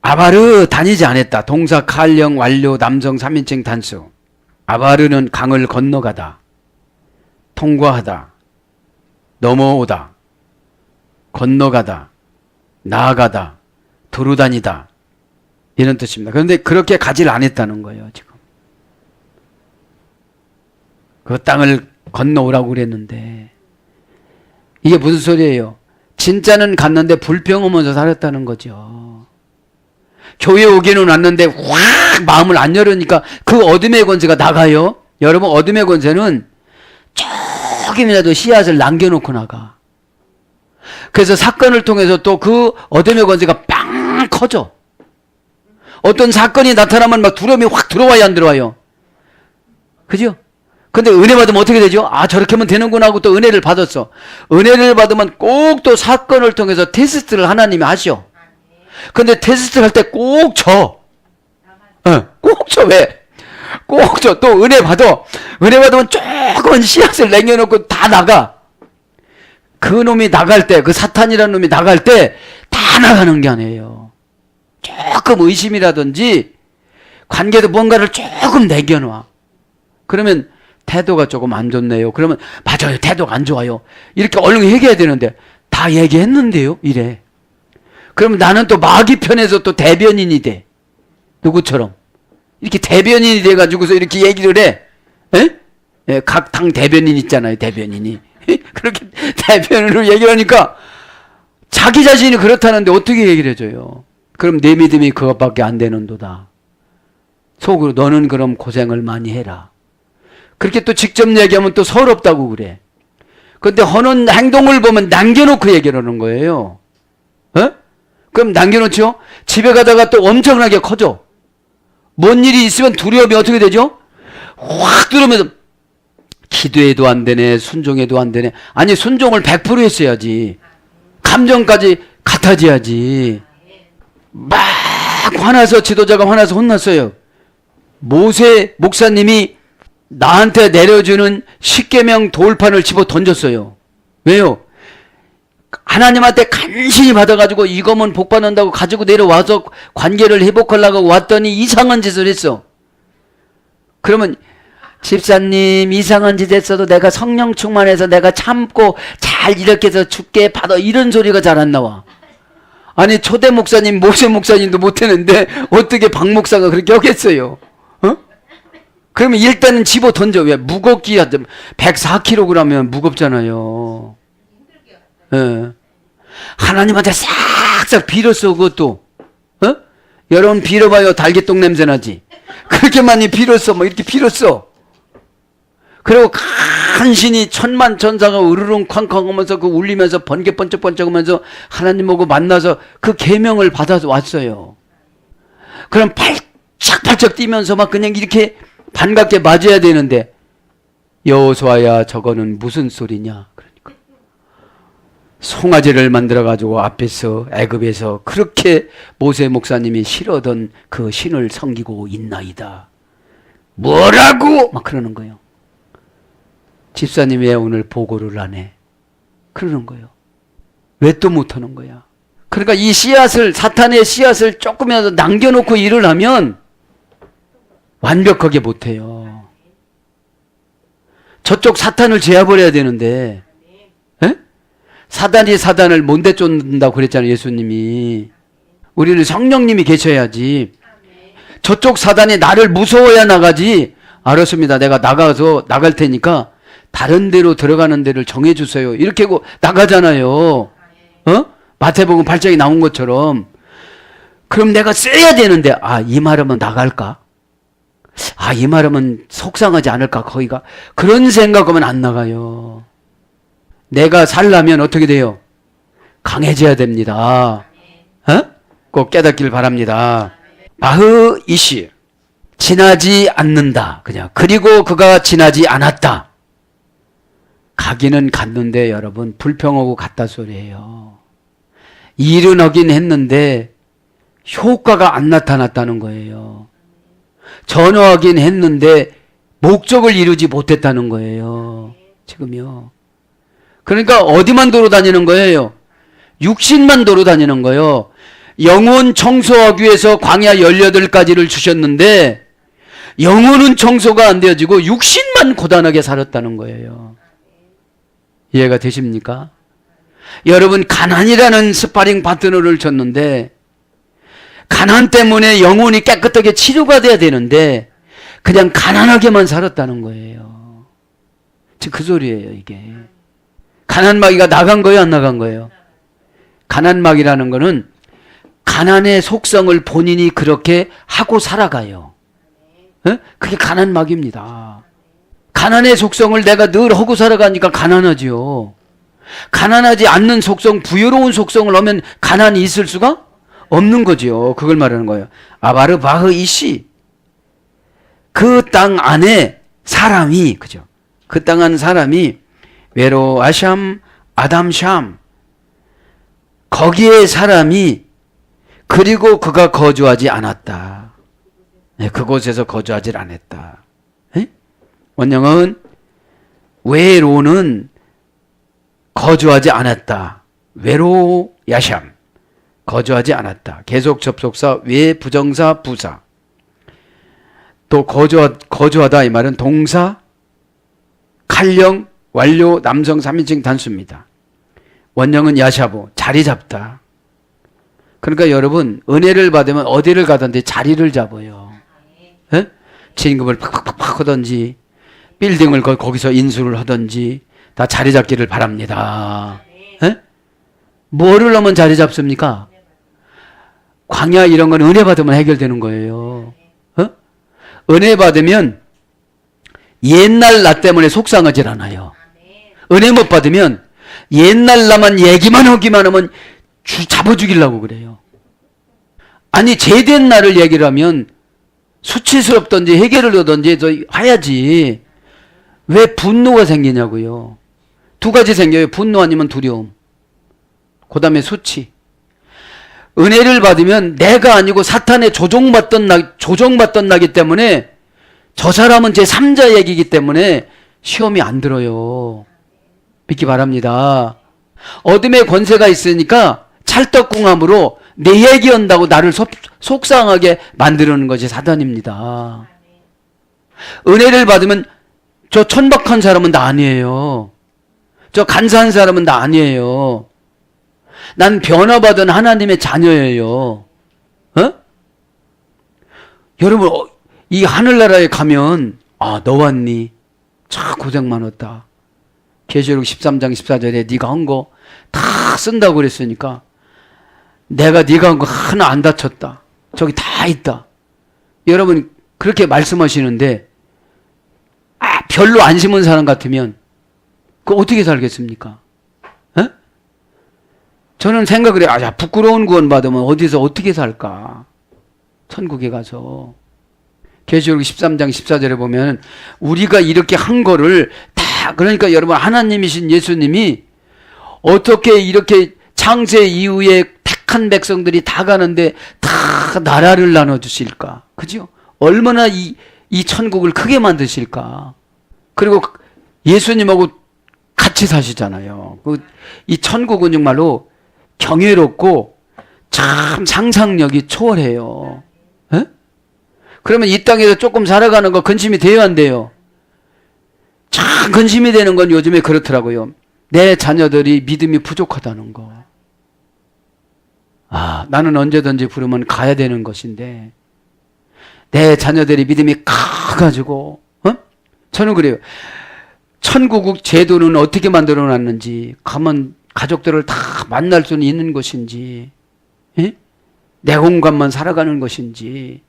아바르 다니지 않았다. 동사 칼령 완료 남성 3인칭 단수. 아바르는 강을 건너가다, 통과하다, 넘어오다, 건너가다, 나아가다, 두루다니다 이런 뜻입니다. 그런데 그렇게 가지를 않았다는 거예요 지금. 그 땅을 건너오라고 그랬는데 이게 무슨 소리예요? 진짜는 갔는데 불평하면서 살았다는 거죠. 교회 오기는 왔는데 확 마음을 안 열으니까 그 어둠의 권세가 나가요. 여러분 어둠의 권세는 조금이라도 씨앗을 남겨놓고 나가. 그래서 사건을 통해서 또 그 어둠의 권세가 빵 커져. 어떤 사건이 나타나면 막 두려움이 확 들어와야 안 들어와요? 그죠? 근데 은혜 받으면 어떻게 되죠? 아, 저렇게 하면 되는구나 하고 또 은혜를 받았어. 은혜를 받으면 꼭 또 사건을 통해서 테스트를 하나님이 하셔. 근데 테스트를 할 때 꼭 져. 꼭 져. 왜? 꼭 져. 또 은혜 받아. 은혜 받으면 조금은 씨앗을 남겨놓고 다 나가. 그 놈이 나갈 때, 그 사탄이라는 놈이 나갈 때 다 나가는 게 아니에요. 조금 의심이라든지 관계도 뭔가를 조금 내겨놔. 그러면 태도가 조금 안 좋네요. 그러면 맞아요. 태도가 안 좋아요. 이렇게 얼른 얘기해야 되는데 다 얘기했는데요. 이래. 그러면 나는 또 마귀 편에서 또 대변인이 돼. 누구처럼. 이렇게 대변인이 돼가지고서 이렇게 얘기를 해. 예, 각 당 대변인 있잖아요. 대변인이. 그렇게 대변인으로 얘기하니까 자기 자신이 그렇다는데 어떻게 얘기를 해줘요. 그럼 내 믿음이 그것밖에 안 되는도다. 속으로 너는 그럼 고생을 많이 해라. 그렇게 또 직접 얘기하면 또 서럽다고 그래. 근데 하는 행동을 보면 남겨놓고 얘기를 하는 거예요. 그럼 남겨놓죠? 집에 가다가 또 엄청나게 커져. 뭔 일이 있으면 두려움이 어떻게 되죠? 확 들어오면서 기도해도 안 되네, 순종해도 안 되네. 아니 순종을 100% 했어야지. 감정까지 같아져야지. 막 화나서 지도자가 화나서 혼났어요. 모세 목사님이 나한테 내려주는 십계명 돌판을 집어 던졌어요. 왜요? 하나님한테 간신히 받아가지고 이거면 복 받는다고 가지고 내려와서 관계를 회복하려고 왔더니 이상한 짓을 했어. 그러면 집사님 이상한 짓 했어도 내가 성령 충만해서 내가 참고 잘 이렇게 해서 죽게 받아 이런 소리가 잘 안 나와. 아니 초대 목사님 모세 목사님도 못했는데 어떻게 박 목사가 그렇게 하겠어요? 그러면 일단은 집어 던져. 왜? 무겁기 104kg면 무겁잖아요. 예. 하나님한테 싹싹 빌었어 그것도. 여러분 빌어봐요. 달걀똥 냄새 나지. 그렇게 많이 빌었어. 뭐 이렇게 빌었어. 그리고 간신히 천만 천사가 으르릉 쾅쾅 하면서 그 울리면서 번개 번쩍번쩍 하면서 하나님 보고 만나서 그 계명을 받아서 왔어요. 그럼 발짝발짝 뛰면서 막 그냥 이렇게 반갑게 맞아야 되는데 여호수아야 저거는 무슨 소리냐. 그러니까 송아지를 만들어 가지고 앞에서 애굽에서 그렇게 모세 목사님이 싫어하던 그 신을 섬기고 있나이다. 뭐라고? 막 그러는 거예요. 집사님 왜 오늘 보고를 안 해? 그러는 거예요. 왜 또 못하는 거야? 그러니까 이 씨앗을, 사탄의 씨앗을 조금이라도 남겨놓고 일을 하면 완벽하게 못해요. 저쪽 사탄을 제압을 되는데, 에? 사단이 사단을 뭔데 쫓는다고 그랬잖아요, 예수님이. 우리는 성령님이 계셔야지. 저쪽 사단이 나를 무서워야 나가지. 알았습니다. 내가 나갈 테니까 다른 데로 들어가는 데를 정해주세요. 이렇게 하고 나가잖아요. 어? 마태복음 8장에 나온 것처럼. 그럼 내가 써야 되는데, 이 말하면 나갈까? 이 말하면 속상하지 않을까, 거기가. 그런 생각하면 안 나가요. 내가 살려면 어떻게 돼요? 강해져야 됩니다. 꼭 깨닫기를 바랍니다. 바흐 이시. 지나지 않는다. 그냥. 그리고 그가 지나지 않았다. 가기는 갔는데 여러분, 불평하고 갔다 소리예요. 일은 하긴 했는데 효과가 안 나타났다는 거예요. 전화하긴 했는데 목적을 이루지 못했다는 거예요. 지금요. 그러니까 어디만 돌아다니는 거예요? 육신만 돌아다니는 거예요. 영혼 청소하기 위해서 광야 18가지를 주셨는데 영혼은 청소가 안 되어지고 육신만 고단하게 살았다는 거예요. 이해가 되십니까? 여러분, 가난이라는 스파링 파트너를 줬는데 가난 때문에 영혼이 깨끗하게 치료가 돼야 되는데 그냥 가난하게만 살았다는 거예요. 지금 그 소리예요, 이게. 가난마귀가 나간 거예요, 안 나간 거예요? 가난마귀라는 거는 가난의 속성을 본인이 그렇게 하고 살아가요. 그게 가난마귀입니다. 가난의 속성을 내가 늘 하고 살아가니까 가난하지요. 가난하지 않는 속성, 부유로운 속성을 하면 가난이 있을 수가 없는 거죠. 그걸 말하는 거예요. 아바르 바흐 이시. 그 땅 안에 사람이, 그죠? 그 땅 안에 사람이 외로 아샴, 아담샴. 거기에 사람이 그리고 그가 거주하지 않았다. 네, 그곳에서 거주하지 않았다. 네? 원영은 외로는 거주하지 않았다. 외로 야샴. 거주하지 않았다. 계속 접속사 외 부정사 부사. 또 거주하다 이 말은 동사 칼령 완료 남성 3인칭 단수입니다. 원형은 야샤보 자리 잡다. 그러니까 여러분 은혜를 받으면 어디를 가든지 자리를 잡아요. 에? 진급을 팍팍팍 하든지 빌딩을 거기서 인수를 하든지 다 자리 잡기를 바랍니다. 에? 뭐를 하면 자리 잡습니까? 광야 이런 건 은혜 받으면 해결되는 거예요. 은혜 받으면 옛날 나 때문에 속상하질 않아요. 은혜 못 받으면 옛날 나만 얘기만 하기만 하면 잡아 죽이려고 그래요. 아니 제된 나를 얘기를 하면 수치스럽던지 해결을 하던지 해야지. 왜 분노가 생기냐고요. 두 가지 생겨요. 분노 아니면 두려움. 그 다음에 수치. 은혜를 받으면 내가 아니고 사탄에 조종받던 나기 때문에 저 사람은 제 3자 얘기이기 때문에 시험이 안 들어요. 믿기 바랍니다. 어둠의 권세가 있으니까 찰떡궁합으로 내 얘기한다고 나를 속상하게 만드는 것이 사단입니다. 은혜를 받으면 저 천박한 사람은 나 아니에요. 저 간사한 사람은 나 아니에요. 난 변화받은 하나님의 자녀예요. 여러분 이 하늘나라에 가면 너 왔니? 참 고생 많았다. 계시록 13장 14절에 네가 한 거 다 쓴다고 그랬으니까 내가 네가 한 거 하나 안 다쳤다. 저기 다 있다. 여러분 그렇게 말씀하시는데 별로 안 심은 사람 같으면 그거 어떻게 살겠습니까? 저는 생각을 해요. 부끄러운 구원 받으면 어디서 어떻게 살까? 천국에 가서. 계시록 13장 14절에 보면 우리가 이렇게 한 거를 다 그러니까 여러분 하나님이신 예수님이 어떻게 이렇게 창세 이후에 택한 백성들이 다 가는데 다 나라를 나눠주실까? 그죠? 얼마나 이 천국을 크게 만드실까? 그리고 예수님하고 같이 사시잖아요. 이 천국은 정말로 경외롭고 참 상상력이 초월해요. 에? 그러면 이 땅에서 조금 살아가는 거 근심이 돼요, 안 돼요? 참 근심이 되는 건 요즘에 그렇더라고요. 내 자녀들이 믿음이 부족하다는 거. 나는 언제든지 부르면 가야 되는 것인데 내 자녀들이 믿음이 커가지고 저는 그래요. 천국 제도는 어떻게 만들어 놨는지, 가면 가족들을 다 만날 수는 있는 것인지, 내 공간만 살아가는 것인지.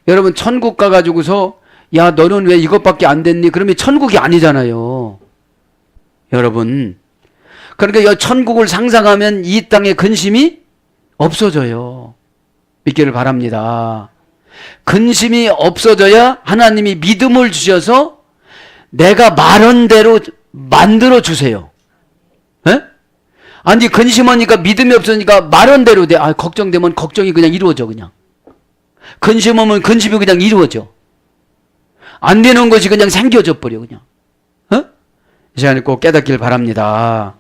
여러분, 천국 가가지고서 야, 너는 왜 이것밖에 안 됐니? 그러면 천국이 아니잖아요. 여러분, 그러니까 이 천국을 상상하면 이 땅의 근심이 없어져요. 믿기를 바랍니다. 근심이 없어져야 하나님이 믿음을 주셔서 내가 말한 대로 만들어 주세요. 에? 아니, 근심하니까 믿음이 없으니까 말한 대로 돼. 걱정되면 걱정이 그냥 이루어져, 그냥. 근심하면 근심이 그냥 이루어져. 안 되는 것이 그냥 생겨져 버려, 그냥. 이 시간에 꼭 깨닫길 바랍니다.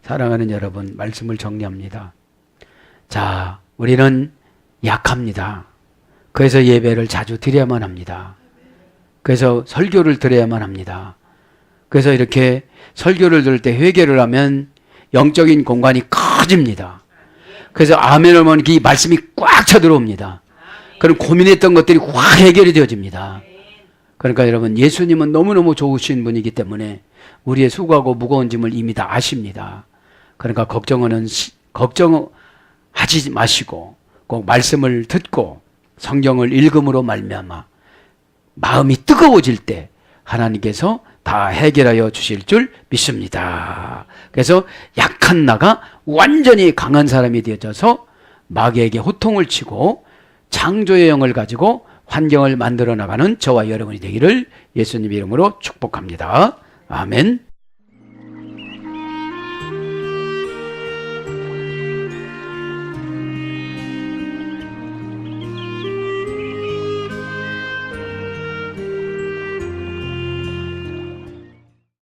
사랑하는 여러분, 말씀을 정리합니다. 자, 우리는 약합니다. 그래서 예배를 자주 드려야만 합니다. 그래서 설교를 들어야만 합니다. 그래서 이렇게 설교를 들을 때 회개를 하면 영적인 공간이 커집니다. 그래서 아멘 하면 이 말씀이 꽉 차 들어옵니다. 그럼 고민했던 것들이 확 해결이 되어집니다. 그러니까 여러분, 예수님은 너무너무 좋으신 분이기 때문에 우리의 수고하고 무거운 짐을 이미 다 아십니다. 그러니까 걱정하지 마시고 꼭 말씀을 듣고 성경을 읽음으로 말미암아 마음이 뜨거워질 때 하나님께서 다 해결하여 주실 줄 믿습니다. 그래서 약한 나가 완전히 강한 사람이 되어져서 마귀에게 호통을 치고 창조의 영을 가지고 환경을 만들어 나가는 저와 여러분이 되기를 예수님 이름으로 축복합니다. 아멘.